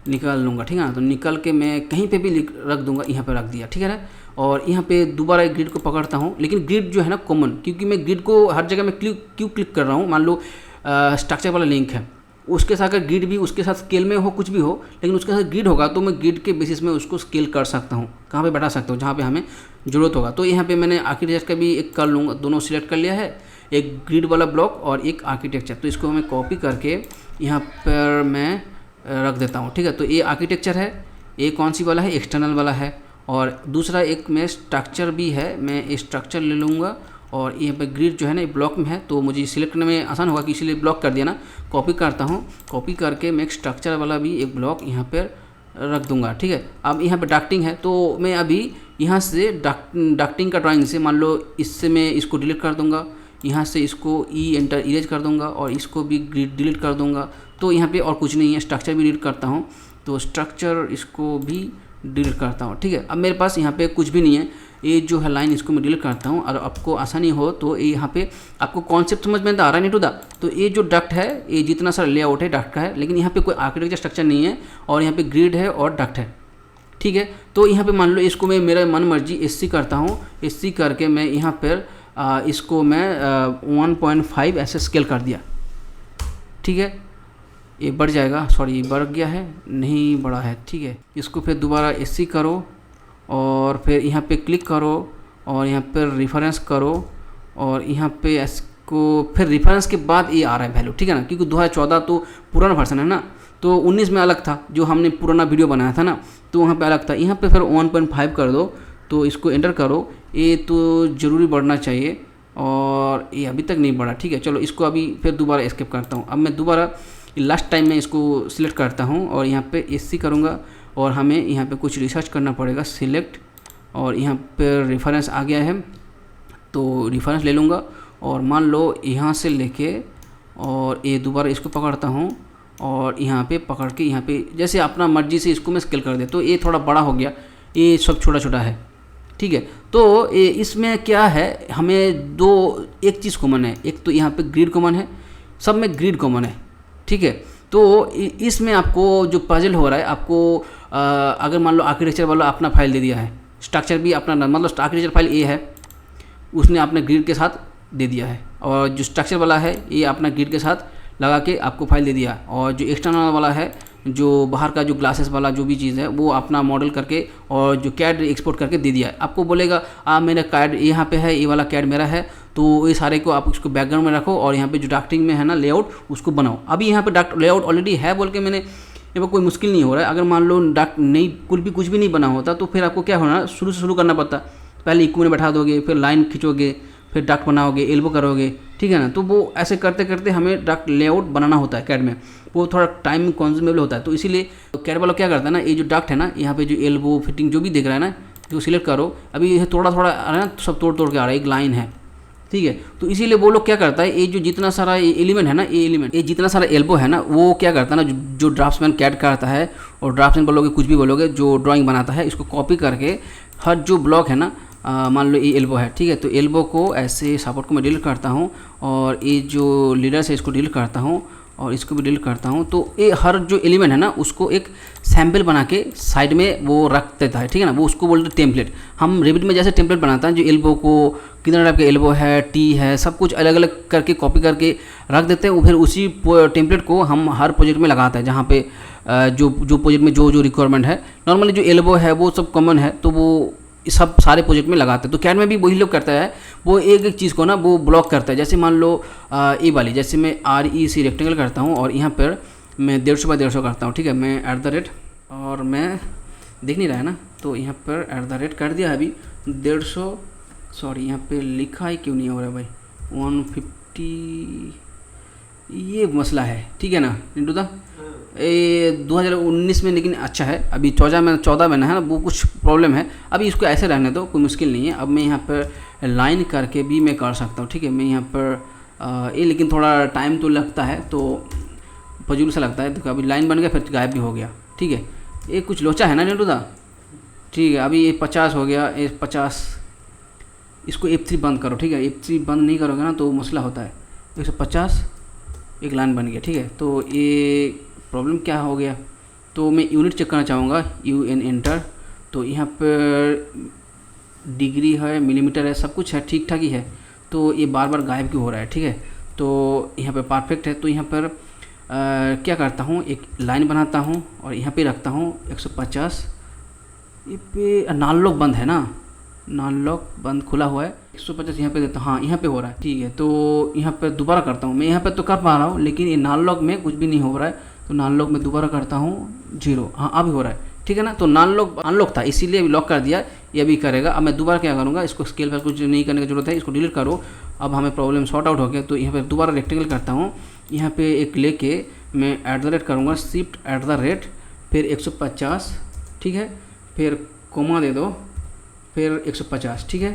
निकाल लूँगा, ठीक है ना। तो निकल के मैं कहीं पे भी रख दूँगा, यहाँ पे रख दिया, ठीक है ना। और यहाँ पे दोबारा एक ग्रिड को पकड़ता हूँ, लेकिन ग्रिड जो है ना कॉमन, क्योंकि मैं ग्रिड को हर जगह में क्यों क्लिक कर रहा हूँ। मान लो स्ट्रक्चर वाला लिंक है, उसके साथ अगर ग्रिड भी उसके साथ स्केल में हो, कुछ भी हो, लेकिन उसके साथ ग्रिड होगा तो मैं ग्रिड के बेसिस में उसको स्केल कर सकता हूँ, कहाँ पे बैठा सकता हूँ जहाँ पे हमें ज़रूरत होगा। तो यहाँ पे मैंने आर्किटेक्चर का भी एक कर लूँगा, दोनों सिलेक्ट कर लिया है, एक ग्रिड वाला ब्लॉक और एक आर्किटेक्चर। तो इसको मैं कॉपी करके यहाँ पर मैं रख देता हूँ, ठीक है। तो ये आर्किटेक्चर है, ये कौन सी वाला है, एक्सटर्नल वाला है, और दूसरा एक में स्ट्रक्चर भी है, मैं स्ट्रक्चर ले लूँगा और यहाँ पे ग्रिड जो है ना ब्लॉक में है तो मुझे सिलेक्ट करने में आसान होगा कि इसीलिए ब्लॉक कर दिया ना। कॉपी करता हूँ, कॉपी करके मैं एक स्ट्रक्चर वाला भी एक ब्लॉक यहाँ पर रख दूंगा, ठीक है। अब यहाँ पे डक्टिंग है तो मैं अभी यहाँ से डक्टिंग का ड्राइंग से मान लो इससे मैं इसको डिलीट कर दूंगा, यहाँ से इसको एंटर इरेज कर दूंगा और इसको भी ग्रिड डिलीट कर दूंगा। तो यहाँ पे और कुछ नहीं है, स्ट्रक्चर भी डिलीट करता हूँ, तो स्ट्रक्चर इसको भी डिलीट करता हूँ, ठीक है। अब मेरे पास यहाँ पे कुछ भी नहीं है, ये जो है लाइन इसको मैं डिलीट करता हूँ। और आपको आसानी हो तो ये यहाँ पे आपको कॉन्सेप्ट समझ में आ रहा है नहीं टू दा। तो ये जो डक्ट है, ये जितना सारा लेआउट है डक्ट का है, लेकिन यहाँ पे कोई आर्किटेक्चर स्ट्रक्चर नहीं है और यहाँ पे ग्रिड है और डक्ट है, ठीक है। तो यहाँ पे मान लो इसको मैं मेरा मन मर्जी SC करता हूँ, SC करके मैं यहाँ पर इसको मैं 1.5 ऐसे स्केल कर दिया, ठीक है। ये बढ़ जाएगा, सॉरी बढ़ गया है, नहीं बढ़ा है, ठीक है। इसको फिर दोबारा SC करो और फिर यहाँ पे क्लिक करो और यहाँ पर रेफरेंस करो और यहाँ पे इसको फिर रेफरेंस के बाद ये आ रहा है वैल्यू, ठीक है ना, क्योंकि 2014 तो पुराना वर्जन है ना, तो 19 में अलग था जो हमने पुराना वीडियो बनाया था ना, तो वहाँ पे अलग था। यहाँ पे फिर 1.5 कर दो, तो इसको एंटर करो, ये तो ज़रूरी बढ़ना चाहिए और ये अभी तक नहीं बढ़ा, ठीक है। चलो इसको अभी फिर दोबारा एस्केप करता हूँ। अब मैं दोबारा लास्ट टाइम में इसको सिलेक्ट करता हूँ और यहाँ पे SC करूँगा और हमें यहाँ पे कुछ रिसर्च करना पड़ेगा, सिलेक्ट, और यहाँ पर रेफरेंस आ गया है तो रेफरेंस ले लूँगा और मान लो यहाँ से लेके और ये दोबारा इसको पकड़ता हूँ और यहाँ पे पकड़ के यहाँ पे जैसे अपना मर्जी से इसको मैं स्केल कर दे, तो ये थोड़ा बड़ा हो गया, ये सब छोटा छोटा है, ठीक है। तो इसमें क्या है, हमें एक चीज़ कॉमन है, एक तो यहाँ पे ग्रिड कॉमन है, सब में ग्रिड कॉमन है, ठीक है। तो इसमें आपको जो पजल हो रहा है, आपको अगर मान लो आर्किटेक्चर वाला अपना फाइल दे दिया है, स्ट्रक्चर भी अपना, मतलब आर्किटेक्चर फाइल ये है, उसने अपने ग्रिड के साथ दे दिया है, और जो स्ट्रक्चर वाला है ये अपना ग्रिड के साथ लगा के आपको फाइल दे दिया, और जो एक्सटर्नल वाला है, जो बाहर का जो ग्लासेस वाला जो भी चीज़ है वो अपना मॉडल करके और जो कैड एक्सपोर्ट करके दे दिया है। आपको बोलेगा मेरा कैड यहाँ पे है, ये वाला कैड मेरा है, तो ये सारे को आप उसको बैकग्राउंड में रखो और यहाँ पे जो डक्टिंग में है ना लेआउट उसको बनाओ। अभी यहाँ पे डक्ट लेआउट ऑलरेडी है बोल के मैंने, यहाँ पर कोई मुश्किल नहीं हो रहा है। अगर मान लो डक्ट नहीं कुछ भी नहीं बना होता तो फिर आपको क्या होना, शुरू से शुरू करना पड़ता, पहले इक्वल में बैठा दोगे, फिर लाइन खींचोगे, फिर डक्ट बनाओगे, एल्बो करोगे, ठीक है ना। तो वो ऐसे करते करते हमें डक्ट लेआउट बनाना होता है कैड में, वो थोड़ा टाइम कंज्यूमेबल होता है। तो इसीलिए कैड वाला क्या करता है ना, ये जो डक्ट है ना, यहाँ पे जो एल्बो फिटिंग जो भी दिख रहा है ना, जो सिलेक्ट करो, अभी ये थोड़ा थोड़ा आ रहा है ना, सब तोड़ तोड़ के आ रहा है, एक लाइन है, ठीक है। तो इसीलिए वो लोग क्या करता है, ये जो जितना सारा एलिमेंट है ना, ये जितना सारा एल्बो है ना, वो क्या करता है ना, जो ड्राफ्ट्समैन कैड करता है, और ड्राफ्ट्समैन बोलोगे कुछ भी बोलोगे, जो ड्राइंग बनाता है, इसको कॉपी करके हर जो ब्लॉक है ना, मान लो ये एल्बो है, ठीक है, तो एल्बो को ऐसे सपोर्ट को मैं डिलीट करता हूँ, और ये जो लीडर्स है इसको डिलीट करता हूँ, और इसको भी डिलीट करता हूँ। तो ये हर जो एलिमेंट है ना, उसको एक सैम्पल बना के साइड में वो रख देता है, ठीक है ना। वो उसको बोलते हैं टेम्पलेट। हम रेविट में जैसे टेम्पलेट बनाता है, जो एल्बो को कितना टाइप का एल्बो है, टी है, सब कुछ अलग अलग करके कॉपी करके रख देते हैं। फिर उसी टेम्पलेट को हम हर प्रोजेक्ट में लगाते हैं, जहाँ पे जो प्रोजेक्ट में जो रिक्वायरमेंट है। नॉर्मली जो एल्बो है वो सब कॉमन है, तो वो सब सारे प्रोजेक्ट में लगाते हैं। तो कैड में भी वही लोग करता है, वो एक एक चीज़ को ना वो ब्लॉक करता है। जैसे मान लो ए वाली, जैसे मैं REC रेक्टेंगल करता हूँ, और यहाँ पर मैं 150 बाई 150 करता हूँ, ठीक है। मैं @ और मैं देख नहीं रहा है ना, तो यहाँ पर @ कर दिया अभी 150, सॉरी यहाँ पे लिखा ही क्यों नहीं हो रहा है भाई, 150, ये मसला है, ठीक है ना इंटू दा। ये 2019 में लेकिन अच्छा है, अभी 14 में है ना, वो कुछ प्रॉब्लम है। अभी इसको ऐसे रहने दो, कोई मुश्किल नहीं है। अब मैं यहाँ पर लाइन करके भी मैं कर सकता हूँ, ठीक है। मैं यहाँ पर ये लेकिन थोड़ा टाइम तो लगता है, तो फजूल सा लगता है। देखो अभी लाइन बन गया, फिर गायब भी हो गया, ठीक है। ये कुछ लोचा है ना निंटू दा, ठीक है। अभी ये 50 हो गया, ये 50, इसको F3 बंद करो, ठीक है। F3 बंद नहीं करोगे ना तो मसला होता है। 150 एक लाइन बन गया, ठीक है। तो ये प्रॉब्लम क्या हो गया, तो मैं यूनिट चेक करना चाहूँगा, UN एंटर। तो यहाँ पर डिग्री है, मिलीमीटर है, सब कुछ है, ठीक ठाक ही है। तो ये बार बार गायब क्यों हो रहा है, ठीक है। तो यहाँ पर परफेक्ट है। तो यहाँ पर क्या करता हूँ, एक लाइन बनाता हूँ और यहाँ पे रखता हूँ 150। ये पे नाल लॉक बंद है ना, नाल लॉक बंद खुला हुआ है, 150 यहाँ पे देता हूँ, हाँ यहाँ पे हो रहा है, ठीक है। तो यहाँ पर दोबारा करता हूँ, मैं यहाँ पे तो कर पा रहा हूँ, लेकिन ये नाल लॉक में कुछ भी नहीं हो रहा है। तो नाल लॉक में दोबारा करता हूँ 0, हाँ अभी हो रहा है, ठीक है ना। तो नाल लॉक अनलॉक था, इसीलिए अभी लॉक कर दिया, ये अभी करेगा। अब मैं दोबारा क्या करूँगा, इसको स्केल पर कुछ नहीं करने की जरूरत है, इसको डिलीट करो। अब हमें प्रॉब्लम सॉर्ट आउट हो गया। तो यहाँ पर दोबारा रेक्टेंगल करता हूँ, यहाँ पे एक लेके मैं @ करूँगा, शिफ्ट @ फिर 150, ठीक है, फिर कोमा दे दो, फिर 150, ठीक है,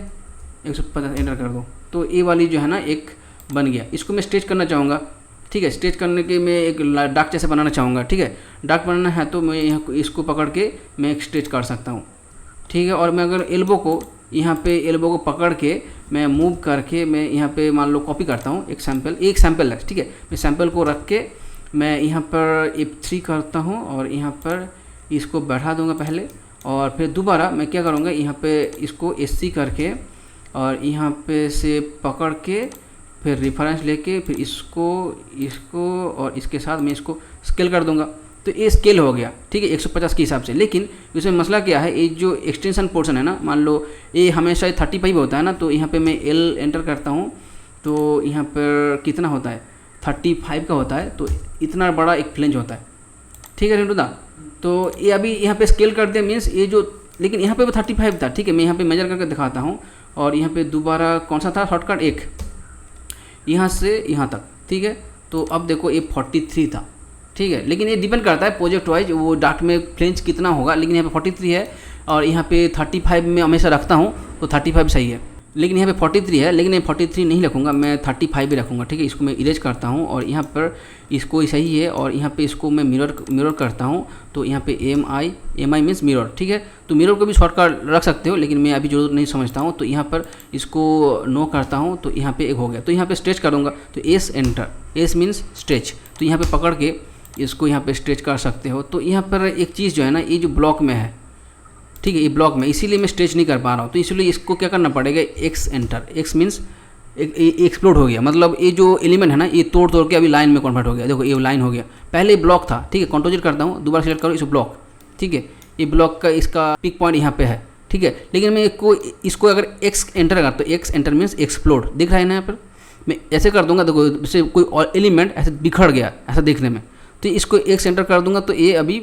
150 एंटर कर दो। तो ये वाली जो है ना एक बन गया। इसको मैं स्ट्रेच करना चाहूँगा, ठीक है। स्ट्रेच करने के मैं एक डाक जैसे बनाना चाहूँगा, ठीक है। डाक बनाना है तो मैं यहाँ इसको पकड़ के मैं एक स्ट्रेच कर सकता हूँ, ठीक है। और मैं अगर एल्बो को यहाँ पे एल्बो को पकड़ के मैं मूव करके मैं यहाँ पे मान लो कॉपी करता हूँ एक सैम्पल है, ठीक है। मैं सैम्पल को रख के मैं यहाँ पर F3 करता हूँ और यहाँ पर इसको बढ़ा दूँगा पहले, और फिर दोबारा मैं क्या करूँगा, यहाँ पे इसको SC करके और यहाँ पे से पकड़ के फिर रेफरेंस लेके फिर इसको और इसके साथ मैं इसको स्केल कर दूँगा। तो ये स्केल हो गया, ठीक है, 150 के हिसाब से। लेकिन इसमें मसला क्या है, ये जो एक्सटेंशन पोर्शन है ना, मान लो ये हमेशा 35 होता है ना, तो यहाँ पे मैं L एंटर करता हूँ, तो यहाँ पर कितना होता है, 35 का होता है। तो इतना बड़ा एक फ्लेंज होता है, ठीक है रिंटू दा। तो ये अभी यहाँ पे स्केल कर दिया, मीन्स ये जो, लेकिन यहाँ पे 35 था, ठीक है। मैं यहाँ पे मेजर करके दिखाता हूँ, और यहाँ पे दोबारा कौन सा था शॉर्टकट, एक यहाँ से यहाँ तक, ठीक है। तो अब देखो ये 43 था, ठीक है। लेकिन ये डिपेंड करता है प्रोजेक्ट वाइज, वो डार्क में फ्लेंज कितना होगा। लेकिन यहाँ पे 43 है, और यहाँ पे 35 में हमेशा रखता हूँ, तो 35 सही है। लेकिन यहाँ पे 43 है, लेकिन मैं 43 नहीं रखूँगा, मैं 35 ही रखूँगा, ठीक है। इसको मैं इरेज करता हूँ, और यहाँ पर इसको सही है, और यहाँ पे इसको मैं मिरर करता हूँ। तो यहाँ पे MI मीन्स मिरर, ठीक है। तो मिरर को भी शॉर्टकट रख सकते हो, लेकिन मैं अभी जरूरत नहीं समझता हूँ। तो यहाँ पर इसको नो करता हूँ, तो यहाँ पे एक हो गया। तो यहाँ पे स्ट्रेच करूँगा, तो S enter, S means stretch. तो यहाँ पे पकड़ के इसको यहाँ पे स्ट्रेच कर सकते हो। तो यहाँ पर एक चीज़ जो है ना, ये जो ब्लॉक में है, ठीक है, ये ब्लॉक में, इसीलिए मैं स्ट्रेच नहीं कर पा रहा हूँ। तो इसलिए इसको क्या करना पड़ेगा, X enter, X means explode हो गया, मतलब ये जो एलिमेंट है ना, ये तोड़ के अभी लाइन में कन्वर्ट हो गया। देखो ये लाइन हो गया, पहले ब्लॉक था, ठीक है। कंट्रोल करता हूँ, दोबारा सेलेक्ट करो इस ब्लॉक, ठीक है। ये ब्लॉक का इसका पिक पॉइंट यहाँ पे है, ठीक है। लेकिन मैं इसको अगर X एंटर करता तो X एंटर मीन्स एक्सप्लोड, दिख रहा है ना यहाँ पर। मैं ऐसे कर दूंगा, देखो इससे कोई और एलिमेंट ऐसे बिखर गया ऐसा देखने में, तो इसको एक सेंटर कर दूंगा तो ये अभी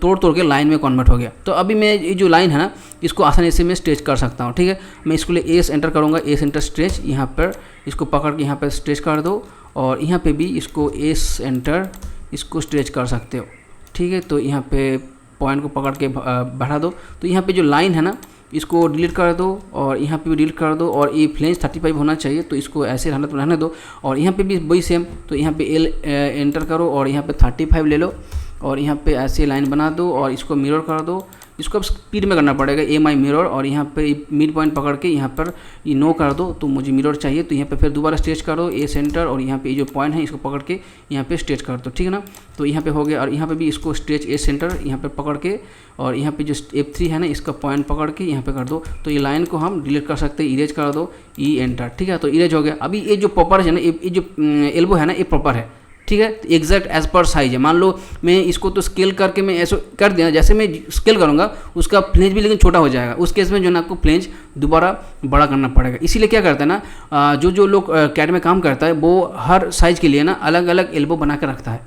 तोड़ के लाइन में कन्वर्ट हो गया। तो अभी मैं ये जो लाइन है ना इसको आसानी से मैं स्ट्रेच कर सकता हूँ, ठीक है। मैं इसको लिए एस एंटर करूँगा, एस एंटर स्ट्रेच, यहाँ पर इसको पकड़ के यहाँ पर स्ट्रेच कर दो और यहाँ पे भी इसको एस एंटर इसको स्ट्रेच कर सकते हो, ठीक है। तो यहाँ पे पॉइंट को पकड़ के बढ़ा दो। तो यहाँ पे जो लाइन है ना इसको डिलीट कर दो और यहाँ पे भी डिलीट कर दो और ये फ्लेंज 35 होना चाहिए, तो इसको ऐसे रहने दो। और यहाँ पे भी वही सेम, तो यहाँ पे एल एंटर करो और यहाँ पे 35 ले लो और यहाँ पे ऐसे लाइन बना दो और इसको मिरर कर दो। इसको अब स्पीड में करना पड़ेगा, एम आई मिरर, और यहाँ पे मिड पॉइंट पकड़ के यहाँ पर ये नो कर दो। तो मुझे मिरर चाहिए, तो यहाँ पे फिर दोबारा स्ट्रेच करो, ए सेंटर, और यहाँ पे ये जो पॉइंट है इसको पकड़ के यहाँ पे स्ट्रेच कर दो, ठीक है ना। तो यहाँ पे हो गया। और यहाँ पे भी इसको स्ट्रेच ए सेंटर यहाँ पे पकड़ के और यहाँ पे जो F3 है ना इसका पॉइंट पकड़ के यहाँ पे कर दो। तो ये लाइन को हम डिलीट कर सकते हैं, इरेज कर दो, ई एंटर, ठीक है। तो इरेज हो गया। अभी ये जो प्रॉपर है ना, ये जो एल्बो है ना ये प्रॉपर है, ठीक है। तो एग्जैक्ट एज पर साइज है। मान लो मैं इसको तो स्केल करके मैं ऐसे कर दिया, जैसे मैं स्केल करूँगा उसका फ्लेंज भी लेकिन छोटा हो जाएगा। उस केस में जो है ना आपको फ्लेंज दोबारा बड़ा करना पड़ेगा। इसीलिए क्या करते हैं ना, जो लोग कैड में काम करता है वो हर साइज़ के लिए ना अलग अलग एल्बो बना के रखता है,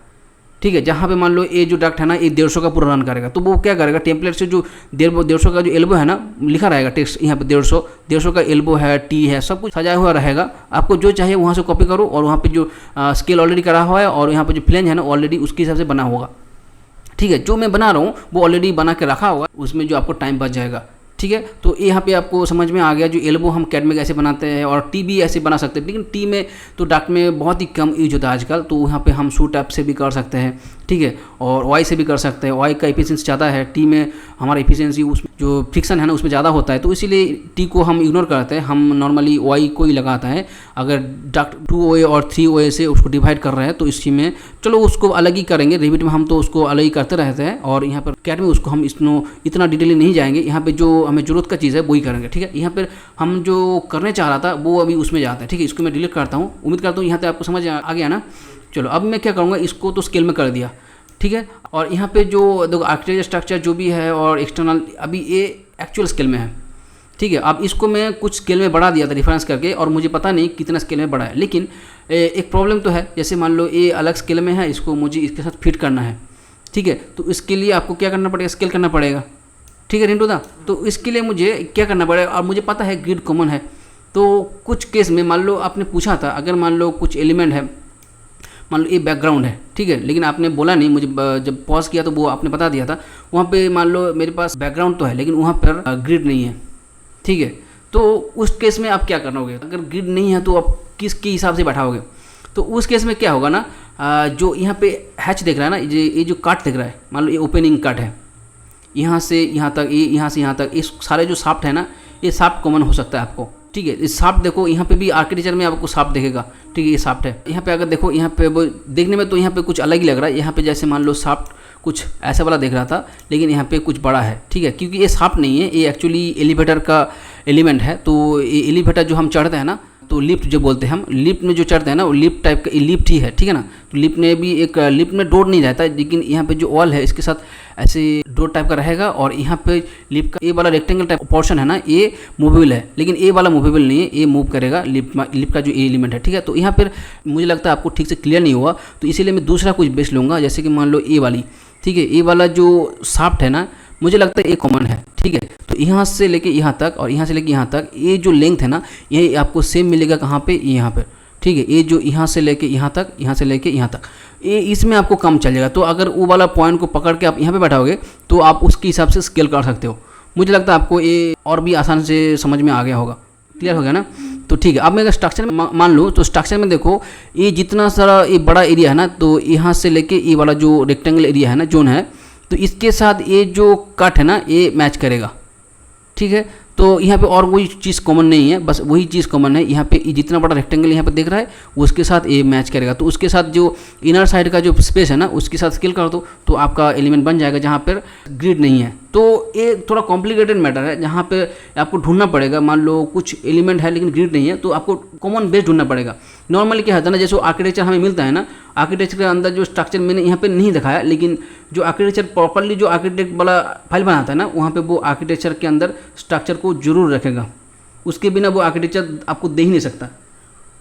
ठीक है। जहाँ पे मान लो ये जो डक्ट है ना ये 150 का पूरा रन करेगा, तो वो क्या करेगा, टेम्पलेट से जो 150 का जो एल्बो है ना लिखा रहेगा टेक्स्ट, यहाँ पे 150 का एल्बो है, टी है, सब कुछ सजाया हुआ रहेगा। आपको जो चाहिए वहाँ से कॉपी करो और वहाँ पे जो स्केल ऑलरेडी करा हुआ है और यहाँ पे जो फ्लेंज है ना ऑलरेडी उसके हिसाब से बना होगा, ठीक है। जो मैं बना रहा हूँ वो ऑलरेडी बना के रखा हुआ है, उसमें जो आपको टाइम बच जाएगा, ठीक है। तो यहाँ पे आपको समझ में आ गया जो एल्बो हम कैड में कैसे बनाते हैं, और टी भी ऐसे बना सकते हैं। लेकिन टी में तो डक्ट में बहुत ही कम यूज होता है आजकल, तो यहाँ पे हम शू टैप से भी कर सकते हैं, ठीक है। और वाई से भी कर सकते हैं। वाई का एफिशिएंसी ज़्यादा है, टी में हमारा एफिशिएंसी उसमें जो फ्रिक्शन है ना उसमें ज़्यादा होता है, तो इसीलिए टी को हम इग्नोर करते हैं। हम नॉर्मली वाई को ही लगाता है। अगर डक्ट 2 OA और 3 OA से उसको डिवाइड कर रहे हैं तो इसी में चलो उसको अलग ही करेंगे। रिविट में हम तो उसको अलग ही करते रहते हैं और यहाँ पर कैड में उसको हम इतना डिटेल नहीं जाएंगे। यहाँ पे जो हमें ज़रूरत का चीज़ है वही करेंगे, ठीक है। यहाँ पर हम जो करने चाह रहा था वो अभी उसमें जाता है, ठीक है। इसको मैं डिलीट करता हूँ। उम्मीद करता हूँ यहाँ तक आपको समझ आ गया ना। चलो अब मैं क्या करूँगा, इसको तो स्केल में कर दिया, ठीक है। और यहाँ पे जो देखो आर्किटेक्चर स्ट्रक्चर जो भी है और एक्सटर्नल अभी ये एक्चुअल स्केल में है, ठीक है। अब इसको मैं कुछ स्केल में बढ़ा दिया था रेफरेंस करके और मुझे पता नहीं कितना स्केल में बढ़ा है। लेकिन एक प्रॉब्लम तो है, जैसे मान लो ये अलग स्केल में है, इसको मुझे इसके साथ फिट करना है, ठीक है। तो इसके लिए आपको क्या करना पड़ेगा, स्केल करना पड़ेगा, ठीक है रिंटू दा। तो इसके लिए मुझे क्या करना पड़ेगा, और मुझे पता है ग्रिड कॉमन है। तो कुछ केस में मान लो आपने पूछा था, अगर मान लो कुछ एलिमेंट है, मान लो ये बैकग्राउंड है, ठीक है, लेकिन आपने बोला नहीं मुझे, जब पॉज किया तो वो आपने बता दिया था। वहाँ पे मान लो मेरे पास बैकग्राउंड तो है लेकिन वहाँ पर ग्रिड नहीं है, ठीक है। तो उस केस में आप क्या करोगे, अगर ग्रिड नहीं है तो आप किसके हिसाब से बैठाओगे। तो उस केस में क्या होगा ना, जो यहाँ पे हैच दिख रहा है ना, ये जो काट दिख रहा है, मान लो ये ओपनिंग कट है, यहाँ से यहाँ तक, ये यहाँ से यहाँ तक, इस सारे जो साफ्ट है ना ये साफ्ट कॉमन हो सकता है आपको, ठीक है। इस साफ्ट देखो यहाँ पे भी आर्किटेक्चर में आपको साफ्ट दिखेगा, ठीक है, ये साफ्ट है। यहाँ पे अगर देखो यहाँ पे वो देखने में तो यहाँ पे कुछ अलग ही लग रहा है। यहाँ पे जैसे मान लो साफ्ट कुछ ऐसा वाला दिख रहा था लेकिन यहाँ पे कुछ बड़ा है, ठीक है, क्योंकि ये साफ्ट नहीं है, ये एक्चुअली एलिवेटर का एलिमेंट है। तो ये एलिवेटर जो हम चढ़ते हैं ना, तो लिफ्ट जो बोलते हैं हम, लिफ्ट में जो चढ़ते हैं ना वो लिफ्ट टाइप का लिफ्ट ही है, ठीक है ना। तो लिफ्ट में भी एक लिफ्ट में डोर नहीं रहता है, लेकिन यहाँ पे जो वॉल है इसके साथ ऐसे डोर टाइप का रहेगा और यहाँ पे लिफ्ट का ये वाला रेक्टेंगल टाइप पोर्शन है ना ये मूवेबल है, लेकिन ये वाला मूवेबल नहीं है, ये मूव करेगा लिफ्ट का जो एलिमेंट है, ठीक है। तो यहाँ पर मुझे लगता है आपको ठीक से क्लियर नहीं हुआ, तो इसीलिए मैं दूसरा कुछ बेस लूँगा, जैसे कि मान लो ये वाली, ठीक है, ये वाला जो साफ्ट है ना मुझे लगता है ये कॉमन है, ठीक है। तो यहाँ से लेके यहाँ तक और यहाँ से लेके यहाँ तक ये जो लेंथ है ना ये आपको सेम मिलेगा कहाँ पे, यहाँ पे, ठीक है। ये जो यहाँ से लेके यहाँ तक, यहाँ से लेके यहाँ तक, ये इसमें आपको कम चलेगा। तो अगर वो वाला पॉइंट को पकड़ के आप यहाँ पे बैठाओगे तो आप उसके हिसाब से स्केल कर सकते हो। मुझे लगता है आपको ये और भी आसान से समझ में आ गया होगा, क्लियर हो गया ना। तो ठीक है, अब मैं अगर स्ट्रक्चर में मान लूँ तो स्ट्रक्चर में देखो ये जितना सारा ये बड़ा एरिया है ना, तो यहाँ से लेके ये वाला जो रेक्टेंगल एरिया है ना, जोन है, तो इसके साथ ये जो कट है ना ये मैच करेगा, ठीक है। तो यहाँ पे और कोई चीज़ कॉमन नहीं है, बस वही चीज़ कॉमन है। यहाँ पे जितना बड़ा रेक्टेंगल यहाँ पे देख रहा है उसके साथ ये मैच करेगा। तो उसके साथ जो इनर साइड का जो स्पेस है ना उसके साथ स्केल कर दो तो आपका एलिमेंट बन जाएगा जहाँ पर ग्रिड नहीं है। तो ये थोड़ा कॉम्प्लिकेटेड मैटर है जहाँ पे आपको ढूंढना पड़ेगा। मान लो कुछ एलिमेंट है लेकिन ग्रिड नहीं है तो आपको कॉमन बेस ढूंढना पड़ेगा। नॉर्मली क्या होता है ना, जैसे आर्किटेक्चर हमें मिलता है ना, आर्किटेक्चर के अंदर जो स्ट्रक्चर मैंने यहाँ पे नहीं दिखाया, लेकिन जो आर्किटेक्चर प्रॉपरली जो आर्किटेक्ट वाला फाइल बनाता है ना, वहाँ पे वो आर्किटेक्चर के अंदर स्ट्रक्चर को जरूर रखेगा। उसके बिना वो आर्किटेक्चर आपको दे ही नहीं सकता।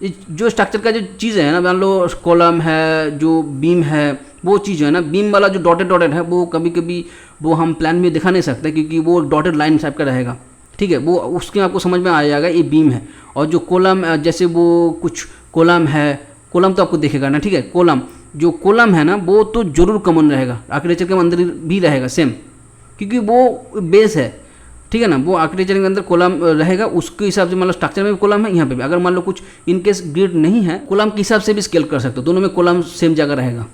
जो स्ट्रक्चर का जो चीज़ है ना, मान लो कॉलम है, जो बीम है, वो चीज़ है ना, बीम वाला जो डॉटेड डॉटेड है वो कभी कभी वो हम प्लान में दिखा नहीं सकते क्योंकि वो डॉटेड लाइन टाइप का रहेगा, ठीक है। वो उसके आपको समझ में आ जाएगा ये बीम है। और जो कॉलम, जैसे वो कुछ कॉलम है, कॉलम तो आपको दिखेगा ना, ठीक है। कॉलम, जो कॉलम है ना वो तो जरूर कॉमन रहेगा, आर्किटेक्चर के अंदर भी रहेगा सेम, क्योंकि वो बेस है, ठीक है ना। वो आर्किटेक्चर के अंदर कॉलम रहेगा, उसके हिसाब से मतलब स्ट्रक्चर में भी कॉलम है, यहाँ पे भी। अगर मान लो कुछ इनकेस ग्रिड नहीं है, कॉलम के हिसाब से भी स्केल कर सकते हो, दोनों में कॉलम सेम जगह रहेगा,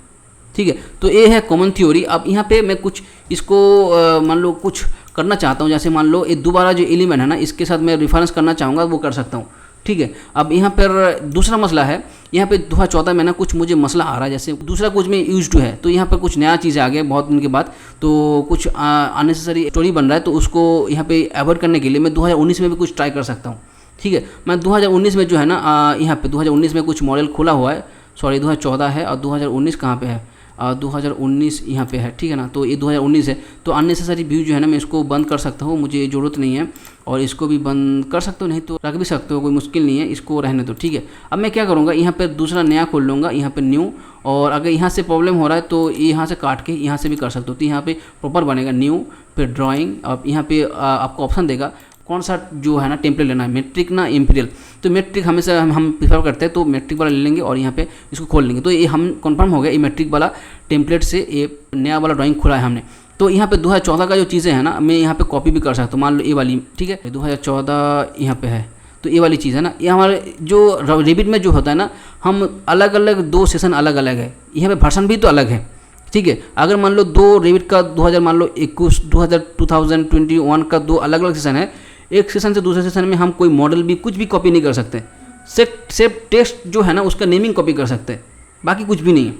ठीक है। तो ये है कॉमन थ्योरी। अब यहाँ पे मैं कुछ इसको मान लो कुछ करना चाहता हूँ, जैसे मान लो ये दोबारा जो एलिमेंट है ना इसके साथ मैं रेफरेंस करना चाहूँगा, वो कर सकता हूँ, ठीक है। अब यहाँ पर दूसरा मसला है, यहाँ पे 2014 में ना कुछ मुझे मसला आ रहा है, जैसे दूसरा कुछ में यूज टू है, तो यहाँ पर कुछ नया चीज़ आ गया बहुत दिन के बाद, तो कुछ अननेसेसरी स्टोरी बन रहा है, तो उसको यहाँ पे अवॉइड करने के लिए मैं 2019 में भी कुछ ट्राई कर सकता हूँ, ठीक है। मैं 2019 में जो है ना यहाँ पे 2019 में कुछ मॉडल खुला हुआ है, सॉरी 2014 है और 2019 कहाँ पे है, 2019 यहाँ पे है, ठीक है ना। तो ये 2019 है, तो अननेसेसरी व्यू जो है ना मैं इसको बंद कर सकता हूँ, मुझे ज़रूरत नहीं है। और इसको भी बंद कर सकते हो, नहीं तो रख भी सकते हो, कोई मुश्किल नहीं है, इसको रहने दो, ठीक है। अब मैं क्या करूँगा, यहाँ पर दूसरा नया खोल लूँगा, यहाँ पर न्यू, और अगर यहाँ से प्रॉब्लम हो रहा है तो यहाँ से काट के यहाँ से भी कर सकते हो, तो यहाँ पे प्रॉपर बनेगा न्यू, फिर ड्राइंग। अब यहाँ पे आपको ऑप्शन देगा कौन सा जो है ना टेम्पलेट लेना है, मेट्रिक ना इम्पीरियल। तो मेट्रिक हमेशा हम प्रीफर करते हैं, तो मेट्रिक वाला ले लेंगे और यहाँ पे इसको खोल लेंगे। तो ये हम कंफर्म हो गया, ये मेट्रिक वाला टेम्पलेट से ये नया वाला ड्राइंग खुला है हमने। तो यहाँ पे 2014 का जो चीज़ें हैं ना मैं यहाँ पे कॉपी भी कर सकता हूँ, मान लो ये वाली, ठीक है। 2014 यहाँ पे है, तो ये वाली चीज़ है ना, ये हमारे जो रेबिट में जो होता है ना, हम अलग अलग 2 सेशन अलग अलग है, यहाँ पे वर्जन भी तो अलग है, ठीक है। अगर मान लो 2 रेबिट का 2000 मान लो 2021 का 2 अलग अलग सेशन है, एक सेशन से दूसरे सेशन में हम कोई मॉडल भी कुछ भी कॉपी नहीं कर सकते, सिर्फ टेक्स्ट जो है ना उसका नेमिंग कॉपी कर सकते हैं, बाकी कुछ भी नहीं है।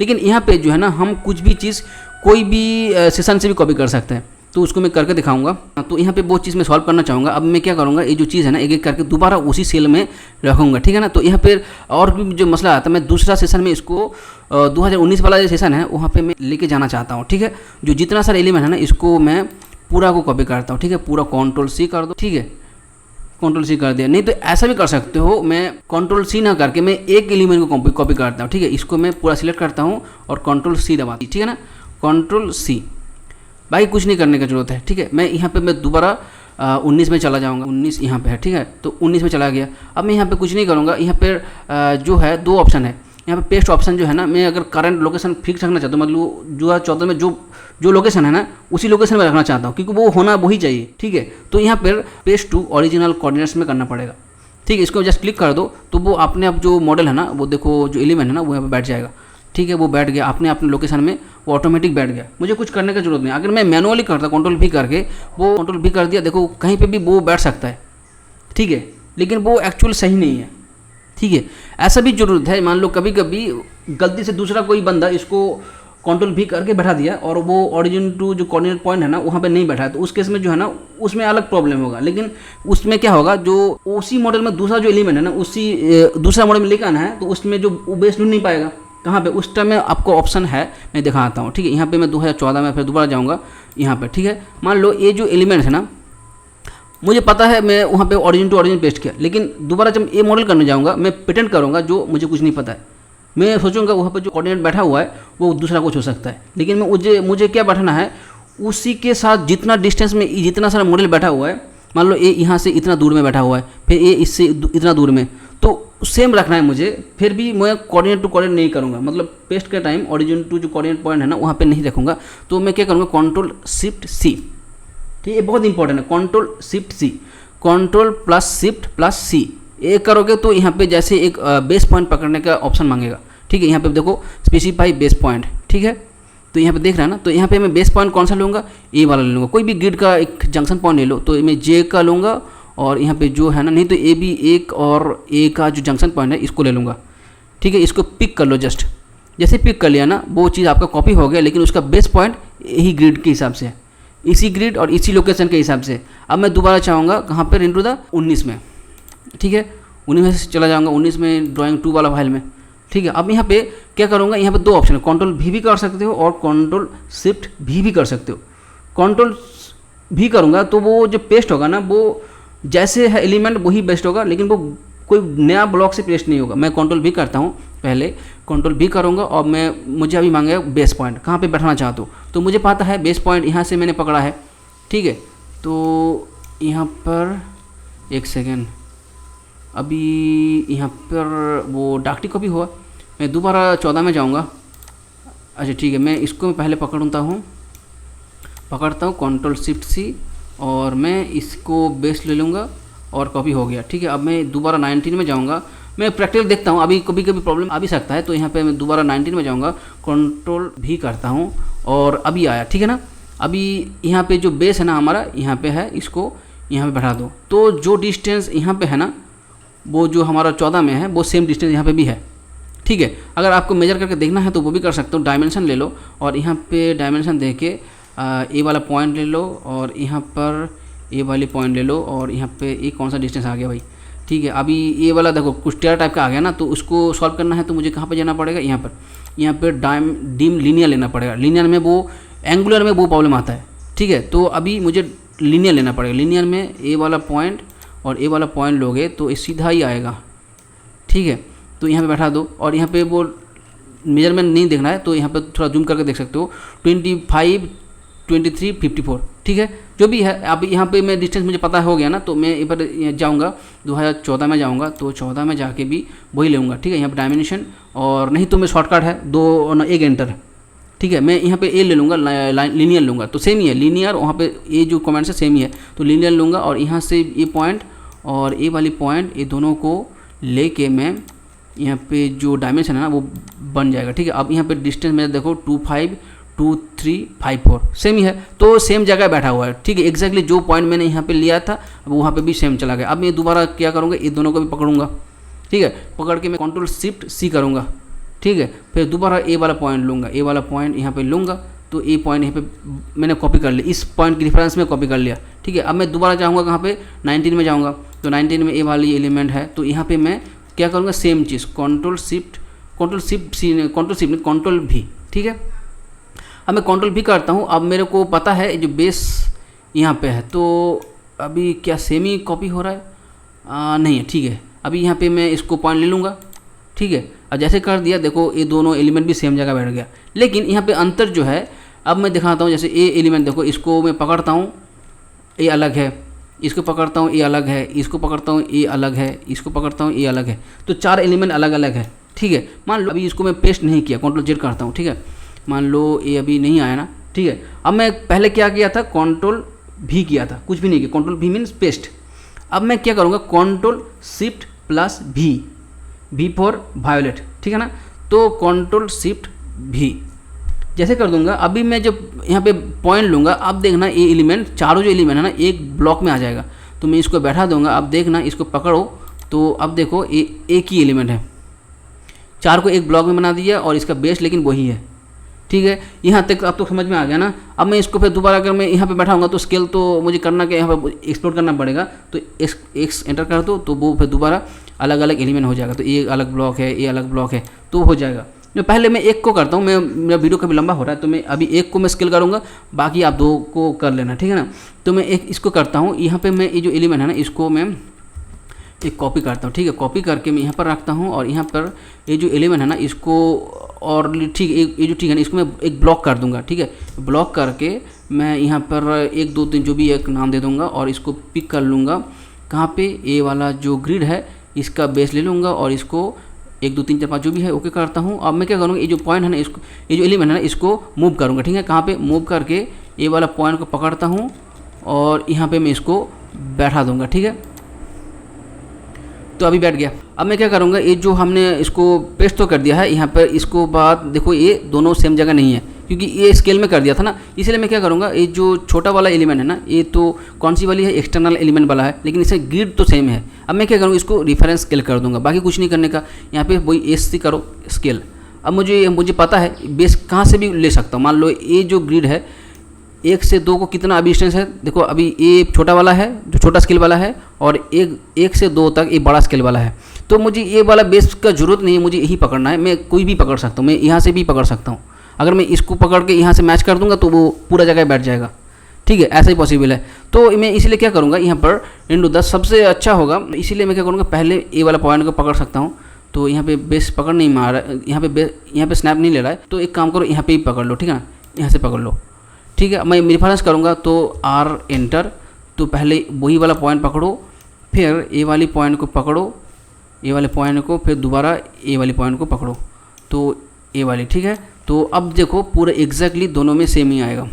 लेकिन यहाँ पे जो है ना हम कुछ भी चीज़ कोई भी सेशन से भी कॉपी कर सकते हैं, तो उसको मैं करके दिखाऊंगा। तो यहाँ पे वो चीज़ मैं सॉल्व करना चाहूँगा। अब मैं क्या करूँगा, ये जो चीज़ है ना एक एक करके दोबारा उसी सेल में रखूँगा, ठीक है ना। तो यहाँ पे और भी जो मसला आता है, मैं दूसरा सेशन में इसको 2019 वाला जो सेशन है वहाँ पे मैं लेके जाना चाहता हूँ, ठीक है। जो जितना सारा एलिमेंट है ना इसको मैं पूरा को कॉपी करता हूँ, ठीक है। पूरा Ctrl+C कर दो, ठीक है, Ctrl+C कर दिया। नहीं तो ऐसा भी कर सकते हो, मैं Ctrl+C ना करके मैं एक एलिमेंट को कॉपी करता हूँ, ठीक है। इसको मैं पूरा सिलेक्ट करता हूँ और Ctrl+C दबाती हूँ, ठीक है ना, Ctrl+C। भाई कुछ नहीं करने की जरूरत है, ठीक है। मैं यहाँ पे मैं दोबारा 19 में चला जाऊँगा, 19 यहाँ पे है, ठीक है। तो 19 में चला गया। अब मैं यहाँ पे कुछ नहीं करूँगा, यहाँ पे जो है 2 ऑप्शन है, यहाँ पे पेस्ट ऑप्शन जो है ना, मैं अगर करंट लोकेशन फिक्स रखना चाहता हूँ, मतलब 2014 में जो लोकेशन है ना उसी लोकेशन में रखना चाहता हूँ, क्योंकि वो होना वही चाहिए, ठीक है। तो यहाँ पर पेस्ट टू ओरिजिनल कोऑर्डिनेट्स में करना पड़ेगा, ठीक है। इसको जस्ट क्लिक कर दो तो वो अपने आप जो मॉडल है ना, वो देखो जो एलिमेंट है ना वो यहाँ पर बैठ जाएगा, ठीक है। वो बैठ गया अपने लोकेशन में, वो ऑटोमेटिक बैठ गया, मुझे कुछ करने की जरूरत नहीं। अगर मैं मैनुअली करता Ctrl+V करके, वो Ctrl+V कर दिया, देखो कहीं पे भी वो बैठ सकता है, ठीक है, लेकिन वो एक्चुअल सही नहीं है, ठीक है। ऐसा भी जरूरत है, मान लो कभी कभी गलती से दूसरा कोई बंदा इसको Ctrl+V करके बैठा दिया और वो ओरिजिन टू जो कोऑर्डिनेट पॉइंट है ना वहाँ पे नहीं बैठा है, तो उस केस में जो है ना उसमें अलग प्रॉब्लम होगा। लेकिन उसमें क्या होगा, जो उसी मॉडल में दूसरा जो एलिमेंट है ना उसी दूसरा मॉडल में लेकर आना है, तो उसमें जो बेस ढूंढ नहीं पाएगा कहाँ पे, उस टाइम में आपको ऑप्शन है, मैं दिखाता हूँ, ठीक है। यहाँ पे मैं 2014 में फिर दोबारा जाऊँगा यहाँ पे, ठीक है। मान लो ये जो एलिमेंट है ना, मुझे पता है मैं वहाँ पे ओरिजिन टू ओरिजिन पेस्ट किया, लेकिन दोबारा जब ये मॉडल करने जाऊँगा मैं पेटेंट करूँगा जो मुझे कुछ नहीं पता है, मैं सोचूंगा वहाँ पर जो कोऑर्डिनेट बैठा हुआ है वो दूसरा कुछ हो सकता है, लेकिन मैं मुझे क्या बैठाना है, उसी के साथ जितना डिस्टेंस में जितना सारा मॉडल बैठा हुआ है, मान लो ये यहाँ से इतना दूर में बैठा हुआ है, फिर ये इससे इतना दूर में, तो सेम रखना है मुझे। फिर भी मैं कोऑर्डिनेट टू कोऑर्डिनेट नहीं करूँगा, मतलब पेस्ट के टाइम ओरिजिन टू जो कोऑर्डिनेट पॉइंट है ना वहाँ पे नहीं रखूँगा। तो मैं क्या करूँगा, Ctrl+Shift+C, ठीक है, बहुत इंपॉर्टेंट है, Ctrl+Shift+C, Ctrl+Shift+C। ये करोगे तो यहाँ पे जैसे एक बेस पॉइंट पकड़ने का ऑप्शन मांगेगा, ठीक है। यहाँ पे देखो स्पेसिफाई बेस पॉइंट, ठीक है। तो यहाँ पे देख रहा है ना, तो यहाँ पे मैं बेस पॉइंट कौन सा लूँगा, ए वाला ले लूँगा, कोई भी ग्रिड का एक जंक्शन पॉइंट ले लो, तो मैं जे का लूँगा, और यहाँ पे जो है ना, नहीं तो ए बी एक और ए का जो जंक्शन पॉइंट है इसको ले लूँगा, ठीक है। इसको पिक कर लो, जस्ट जैसे पिक कर लिया ना वो चीज़ आपका कॉपी हो गया, लेकिन उसका बेस पॉइंट यही ग्रिड के हिसाब से है, इसी ग्रिड और इसी लोकेशन के हिसाब से। अब मैं दोबारा चाहूँगा कहाँ पर, इनटू द 19 में, ठीक है, 19 में से चला जाऊँगा 19 में ड्राइंग 2 वाला फाइल में, ठीक है। अब यहाँ पे क्या करूँगा, यहाँ पे 2 ऑप्शन है, Ctrl+V भी कर सकते हो और Ctrl+Shift+V भी कर सकते हो। Ctrl+V करूँगा तो वो जो पेस्ट होगा ना वो जैसे है एलिमेंट वही बेस्ट होगा, लेकिन वो कोई नया ब्लॉक से पेस्ट नहीं होगा। मैं कंट्रोल भी करता हूँ, पहले कंट्रोल भी करूँगा और मुझे अभी मांगेगा बेस पॉइंट, कहाँ पे बैठाना चाहता हूँ। तो मुझे पता है बेस पॉइंट यहाँ से मैंने पकड़ा है, ठीक है। तो यहाँ पर एक सेकेंड, अभी यहाँ पर वो डाक कॉपी हुआ, मैं दोबारा 14 में जाऊँगा। अच्छा ठीक है, मैं इसको पहले पकड़ता हूँ कंट्रोल शिफ्ट सी और मैं इसको बेस ले लूँगा और कॉपी हो गया, ठीक है। अब मैं दोबारा 19 में जाऊँगा, मैं प्रैक्टिकल देखता हूँ, अभी कभी कभी प्रॉब्लम आ भी सकता है। तो यहाँ पे मैं दोबारा 19 में जाऊँगा, कंट्रोल भी करता हूँ और अभी आया, ठीक है ना। अभी यहाँ पे जो बेस है ना हमारा यहाँ पे है, इसको यहाँ पे बैठा दो। तो जो डिस्टेंस यहाँ पे है ना, वो जो हमारा 14 में है वो सेम डिस्टेंस यहाँ पे भी है, ठीक है। अगर आपको मेजर करके देखना है तो वो भी कर सकते हो। डायमेंशन ले लो और यहाँ पे डायमेंशन दे के ए वाला पॉइंट ले लो और यहाँ पर ए वाली पॉइंट ले लो और यहाँ पे ये कौन सा डिस्टेंस आ गया भाई, ठीक है। अभी ये वाला देखो कुछ टेढ़ा टाइप का आ गया ना, तो उसको सॉल्व करना है तो मुझे कहाँ पे जाना पड़ेगा, यहाँ पर डीम लीनियर लेना पड़ेगा। लीनियर में वो एंगुलर में वो प्रॉब्लम आता है, ठीक है। तो अभी मुझे लीनियर लेना पड़ेगा। लीनियर में ए वाला पॉइंट और ए वाला पॉइंट लोगे तो ये सीधा ही आएगा, ठीक है। तो यहाँ पे बैठा दो और यहाँ पे वो मेजरमेंट नहीं देखना है तो यहाँ पे थोड़ा जूम करके देख सकते हो, 25, 23, 54, ठीक है। जो भी है अब यहाँ पे मैं डिस्टेंस मुझे पता हो गया ना, तो मैं एक बार जाऊँगा 2014 में जाऊँगा, तो 14 में जाके भी वही लूँगा, ठीक है। यहाँ पे डायमेंशन और नहीं तो मैं शॉर्टकट है 2 1 एंटर, ठीक है। मैं यहाँ पे ए ले लूँगा, लीनियर लूँगा, तो सेम ही है लीनियर, वहाँ पे ये जो कमेंट्स है सेम ही है, तो लीनियर लूँगा और यहाँ से ये पॉइंट और ये वाली पॉइंट, ये दोनों को लेके मैं यहाँ पे जो डायमेंशन है ना वो बन जाएगा, ठीक है। अब यहाँ पे डिस्टेंस मेरा देखो 25, 23, 54 सेम ही है, तो सेम जगह बैठा हुआ है, ठीक है। एग्जैक्टली जो पॉइंट मैंने यहाँ पे लिया था अब वहाँ पे भी सेम चला गया। अब मैं दोबारा क्या करूँगा, ये दोनों को भी पकड़ूंगा, ठीक है। पकड़ के मैं कंट्रोल शिफ्ट सी करूँगा, ठीक है। फिर दोबारा ए वाला पॉइंट लूँगा, ए वाला पॉइंट यहाँ पे लूँगा, तो ए पॉइंट यहाँ पे मैंने कॉपी कर लिया, इस पॉइंट की रिफरेंस में कॉपी कर लिया, ठीक है। अब मैं दोबारा जाऊँगा कहाँ पे 19 में जाऊँगा, तो 19 में ए वाली एलिमेंट है, तो यहाँ पे मैं क्या करूँगा, सेम चीज़ कंट्रोल शिफ्ट कंट्रोल भी, ठीक है। अब मैं कंट्रोल भी करता हूँ। अब मेरे को पता है जो बेस यहाँ पे है, तो अभी क्या सेम ही कॉपी हो रहा है, नहीं है, ठीक है। अभी यहाँ पे मैं इसको पॉइंट ले लूँगा, ठीक है। अब जैसे कर दिया देखो ये दोनों एलिमेंट भी सेम जगह बैठ गया, लेकिन यहाँ पे अंतर जो है अब मैं दिखाता हूँ। जैसे ए एलिमेंट देखो, इसको मैं पकड़ता हूँ ए अलग है, इसको पकड़ता हूँ ए अलग है, इसको पकड़ता हूँ ए अलग है, इसको पकड़ता हूँ ए अलग है, तो 4 एलिमेंट अलग अलग है, ठीक है। मान लो अभी इसको मैं पेस्ट नहीं किया, कंट्रोल जेड करता हूँ, ठीक है। मान लो ये अभी नहीं आया ना, ठीक है। अब मैं पहले क्या किया था, कंट्रोल भी किया था, कुछ भी नहीं किया, कंट्रोल भी मीन्स पेस्ट। अब मैं क्या करूँगा, कंट्रोल शिफ्ट प्लस भी फॉर वायोलेट, ठीक है ना। तो कंट्रोल शिफ्ट भी जैसे कर दूंगा, अभी मैं जब यहाँ पे पॉइंट लूँगा, अब देखना ये एलिमेंट चारों जो एलिमेंट है ना एक ब्लॉक में आ जाएगा, तो मैं इसको बैठा दूंगा। अब देखना इसको पकड़ो, तो अब देखो ये एक ही एलिमेंट है, 4 को एक ब्लॉक में बना दिया और इसका बेस लेकिन वही है, ठीक है। यहाँ तक अब तो समझ में आ गया ना। अब मैं इसको फिर दोबारा अगर मैं यहाँ पे बैठाऊंगा तो स्केल तो मुझे करना क्या, यहाँ पे एक्सप्लोर करना पड़ेगा, तो एक्स एंटर कर दो, तो वो फिर दोबारा अलग अलग एलिमेंट हो जाएगा। तो ये अलग ब्लॉक है, ये अलग ब्लॉक है, तो हो जाएगा। मैं पहले मैं एक को करता हूँ, मेरा वीडियो काफ़ी लंबा हो रहा है, तो मैं अभी एक को मैं स्केल करूँगा, बाकी आप 2 को कर लेना, ठीक है ना। तो मैं एक इसको करता हूँ, यहाँ पे मैं ये जो एलिमेंट है ना इसको मैं एक कॉपी करता हूँ, ठीक है। कॉपी करके मैं यहाँ पर रखता हूँ और यहाँ पर ये जो एलिमेंट है ना इसको और ठीक ये जो ठीक है ना इसको मैं एक ब्लॉक कर दूँगा, ठीक है। ब्लॉक करके मैं यहाँ पर 1 2 3 जो भी एक नाम दे दूँगा और इसको पिक कर लूँगा, कहाँ पे ये वाला जो ग्रिड है इसका बेस ले लूँगा और इसको 1 2 3 4 5 जो भी है ओके करता हूँ। अब मैं क्या करूँगा, ये जो पॉइंट है ना इसको, ये जो एलिमेंट है ना इसको मूव करूँगा, ठीक है। कहाँ पे मूव करके ये वाला पॉइंट को पकड़ता हूँ और यहाँ पे मैं इसको बैठा दूँगा, ठीक है। तो अभी बैठ गया। अब मैं क्या करूँगा, ये जो हमने इसको पेस्ट तो कर दिया है यहाँ पर, इसको बाद देखो ये दोनों सेम जगह नहीं है क्योंकि ये स्केल में कर दिया था ना, इसलिए मैं क्या करूँगा, ये जो छोटा वाला एलिमेंट है ना ये तो कौन सी वाली है, एक्सटर्नल एलिमेंट वाला है, लेकिन इससे ग्रिड तो सेम है। अब मैं क्या करूँगा, इसको रेफरेंस स्केल कर दूँगा, बाकी कुछ नहीं करने का। यहाँ पे वही एस करो स्केल। अब मुझे पता है बेस कहाँ से भी ले सकता हूँ। मान लो ये जो ग्रिड है 1 से 2 को कितना अभी डिस्टेंस है, देखो अभी ये छोटा वाला है जो छोटा स्केल वाला है और 1 से 2 तक ये बड़ा स्केल वाला है। तो मुझे ये वाला बेस का जरूरत नहीं है, मुझे यही पकड़ना है। मैं कोई भी पकड़ सकता हूँ, मैं यहाँ से भी पकड़ सकता हूँ। अगर मैं इसको पकड़ के यहाँ से मैच कर दूंगा तो वो पूरा जगह बैठ जाएगा, ठीक है। ऐसा ही पॉसिबल है। तो मैं इसलिए क्या करूँगा यहाँ पर इंटू 10 सबसे अच्छा होगा, इसीलिए मैं क्या करूँगा पहले ए वाला पॉइंट को पकड़ सकता हूँ। तो यहाँ पे बेस पकड़ नहीं मार रहा है, यहाँ पे स्नैप नहीं ले रहा है, तो एक काम करो यहाँ पे ही पकड़ लो, ठीक है ना, यहाँ से पकड़ लो, ठीक है। मैं रेफरेंस करूँगा तो आर एंटर, तो पहले वही वाला पॉइंट पकड़ो, फिर ए वाली पॉइंट को पकड़ो, ए वाले पॉइंट को, फिर दोबारा ए वाली पॉइंट को पकड़ो, तो ए वाली, ठीक है। तो अब देखो पूरा एग्जैक्टली दोनों में सेम ही आएगा,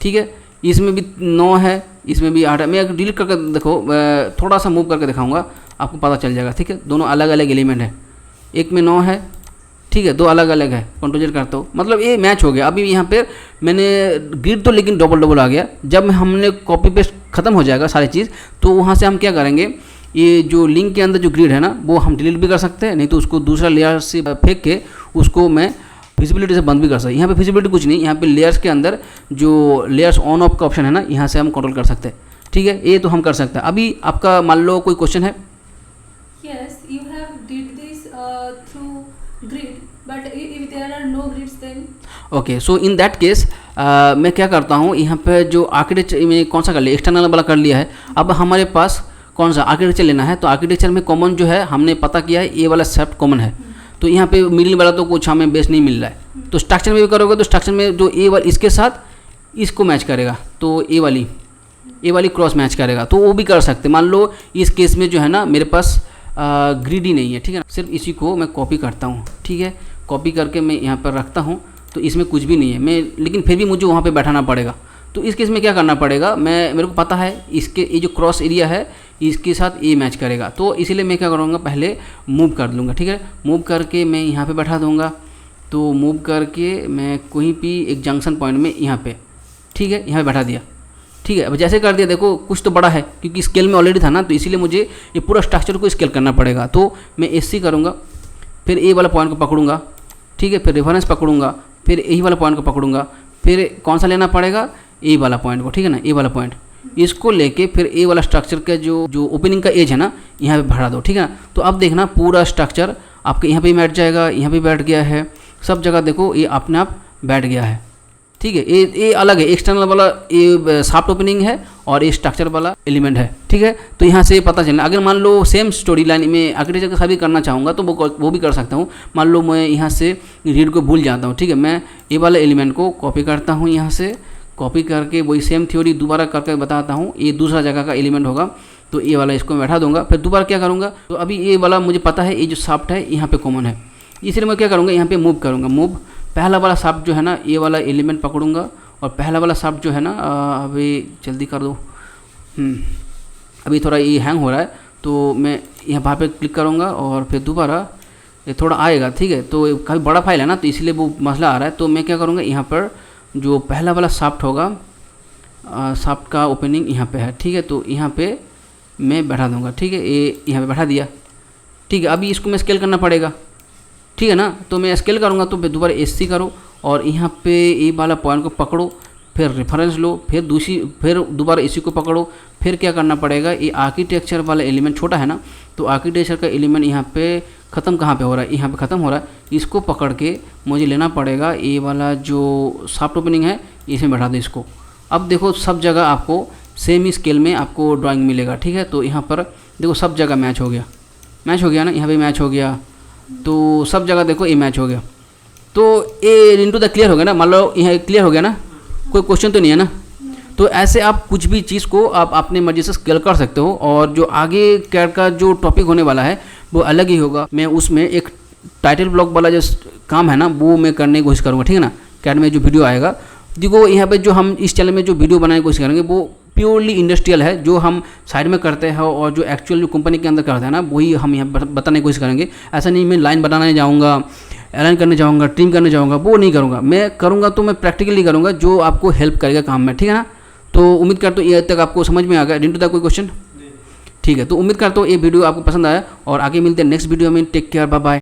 ठीक है। इसमें भी 9 है, इसमें भी 8 है। मैं डिलीट करके देखो, थोड़ा सा मूव करके दिखाऊंगा, आपको पता चल जाएगा, ठीक है। दोनों अलग अलग एलिमेंट है, एक में 9 है, ठीक है, दो अलग अलग है। कंट्रोल करता हूँ, मतलब ये मैच हो गया। अभी यहाँ पे मैंने ग्रिड तो लेकिन डबल आ गया। जब हमने कॉपी पेस्ट ख़त्म हो जाएगा सारी चीज़, तो वहाँ से हम क्या करेंगे, ये जो लिंक के अंदर जो ग्रिड है ना, वो हम डिलीट भी कर सकते हैं, नहीं तो उसको दूसरा लेयर से फेंक के उसको मैं विजिबिलिटी से बंद भी कर सकते हैं। यहाँ पे विजिबिलिटी कुछ नहीं, यहाँ पे लेयर्स के अंदर जो लेयर्स ऑन ऑफ का ऑप्शन है ना, यहाँ से हम कंट्रोल कर सकते हैं, ठीक है। ये तो हम कर सकते हैं। अभी आपका मान लो कोई क्वेश्चन है? Yes, you have did this through grid, but if there are no grids then? Okay, so in that case मैं क्या करता हूँ, यहाँ पे जो आर्किटेक्चर में कौन सा कर लिया, एक्सटर्नल वाला कर लिया है। अब हमारे पास कौन सा आर्किटेक्चर लेना है, तो आर्किटेक्चर में कॉमन जो है हमने पता किया है, ये वाला सेट कॉमन है। तो यहाँ पे मिडिल वाला तो कुछ हमें बेस नहीं मिल रहा है। तो स्ट्रक्चर में भी करोगे तो स्ट्रक्चर में जो ए वाला इसके साथ इसको मैच करेगा, तो ए वाली क्रॉस मैच करेगा, तो वो भी कर सकते। मान लो इस केस में जो है ना मेरे पास ग्रिड ही नहीं है, ठीक है ना, सिर्फ इसी को मैं कॉपी करता हूँ, ठीक है। कॉपी करके मैं यहाँ पर रखता हूँ, तो इसमें कुछ भी नहीं है, मैं लेकिन फिर भी मुझे वहाँ पे बैठाना पड़ेगा। तो इस केस में क्या करना पड़ेगा, मेरे को पता है इसके ये जो क्रॉस एरिया है इसके साथ ये मैच करेगा, तो इसीलिए मैं क्या करूँगा, पहले मूव कर लूँगा, ठीक है। मूव करके मैं यहाँ पे बैठा दूँगा, तो मूव करके मैं कोई भी एक जंक्शन पॉइंट में यहाँ पे, ठीक है, यहाँ पे बैठा दिया, ठीक है। अब जैसे कर दिया, देखो कुछ तो बड़ा है क्योंकि स्केल में ऑलरेडी था ना, तो इसीलिए मुझे ये पूरा स्ट्रक्चर को स्केल करना पड़ेगा। तो मैं एससी करूँगा, फिर ए वाला पॉइंट को पकड़ूंगा, ठीक है, फिर रेफरेंस पकड़ूंगा, फिर यही वाला पॉइंट को पकड़ूंगा, फिर कौन सा लेना पड़ेगा, ए वाला पॉइंट को, ठीक है ना, ए वाला पॉइंट, इसको लेके फिर ए वाला स्ट्रक्चर का जो ओपनिंग का एज है ना, यहाँ पे भरा दो, ठीक है ना। तो अब देखना पूरा स्ट्रक्चर आपके यहाँ पे बैठ जाएगा, यहाँ पे बैठ गया है, सब जगह देखो ये अपने आप बैठ गया है, ठीक है। ये अलग है, एक्सटर्नल वाला ये सॉफ्ट ओपनिंग है और ये स्ट्रक्चर वाला एलिमेंट है, ठीक है। तो यहाँ से पता चलना, अगर मान लो सेम स्टोरी लाइन में आर्किटेक्चर का साथ भी करना चाहूँगा तो वो भी कर सकता हूँ। मान लो मैं यहाँ से रीड को भूल जाता हूँ, ठीक है, मैं ये वाला एलिमेंट को कॉपी करता हूँ, यहाँ से कॉपी करके वही सेम थ्योरी दोबारा करके बताता हूँ। ये दूसरा जगह का एलिमेंट होगा, तो ये वाला इसको मैं बैठा दूंगा, फिर दोबारा क्या करूँगा, तो अभी ये वाला मुझे पता है ये जो सॉफ्ट है यहाँ पे कॉमन है, इसलिए मैं क्या करूँगा, यहाँ पे मूव करूँगा। मूव पहला वाला सॉफ्ट जो है ना, ये वाला एलिमेंट पकड़ूंगा, और पहला वाला सॉफ्ट जो है ना, अभी जल्दी कर दो, अभी थोड़ा ये हैंग हो रहा है, तो मैं यहाँ वहाँ पे क्लिक करूँगा और फिर दोबारा ये थोड़ा आएगा, ठीक है। तो काफ़ी बड़ा फाइल है ना, तो इसलिए वो मसला आ रहा है। तो मैं क्या करूँगा, यहाँ पर जो पहला वाला सॉफ्ट होगा, सॉफ्ट का ओपनिंग यहाँ पे है, ठीक है, तो यहाँ पे मैं बैठा दूंगा, ठीक है, ये यहाँ पे बैठा दिया, ठीक है। अभी इसको मैं स्केल करना पड़ेगा, ठीक है ना, तो मैं स्केल करूँगा, तो फिर दोबारा एससी करो और यहाँ पे ये वाला पॉइंट को पकड़ो, फिर रेफरेंस लो, फिर दोबारा इसी को पकड़ो, फिर क्या करना पड़ेगा, ये आर्किटेक्चर वाला एलिमेंट छोटा है ना, तो आर्किटेक्चर का एलिमेंट यहाँ पे ख़त्म कहाँ पे हो रहा है, यहाँ पे ख़त्म हो रहा है, इसको पकड़ के मुझे लेना पड़ेगा, ये वाला जो सॉफ्ट ओपनिंग है इसमें बैठा दो इसको। अब देखो सब जगह आपको सेम ही स्केल में आपको ड्राइंग मिलेगा, ठीक है। तो यहाँ पर देखो सब जगह मैच हो गया ना, यहाँ पे मैच हो गया, तो सब जगह देखो ये मैच हो गया। तो ये इनटू द क्लियर हो गया ना, मान लो यहाँ क्लियर हो गया ना, कोई क्वेश्चन तो नहीं है ना। तो ऐसे आप कुछ भी चीज़ को आप अपने मर्जी से स्केल कर सकते हो, और जो आगे कैड का जो टॉपिक होने वाला है वो अलग ही होगा। मैं उसमें एक टाइटल ब्लॉक वाला जो काम है ना, वो मैं करने की कोशिश करूँगा, ठीक है ना। कैड में जो वीडियो आएगा, देखो यहाँ पे जो हम इस चैनल में जो वीडियो बनाने की कोशिश करेंगे वो प्योरली इंडस्ट्रियल है, जो हम साइड में करते हैं और जो एक्चुअल जो कंपनी के अंदर करते हैं ना, वही हम यहाँ बताने की कोशिश करेंगे। ऐसा नहीं मैं लाइन बनाने जाऊँगा, अलाइन करने जाऊँगा, ट्रिम करने जाऊँगा, वो नहीं करूँगा। मैं करूँगा तो मैं प्रैक्टिकली करूँगा, जो आपको हेल्प करेगा काम में, ठीक है ना। तो उम्मीद करता हूँ ये तक आपको समझ में आ गया। डिंटू दा कोई क्वेश्चन? ठीक है, तो उम्मीद करता हूँ ये वीडियो आपको पसंद आया, और आगे मिलते हैं नेक्स्ट वीडियो में। Take care, bye bye.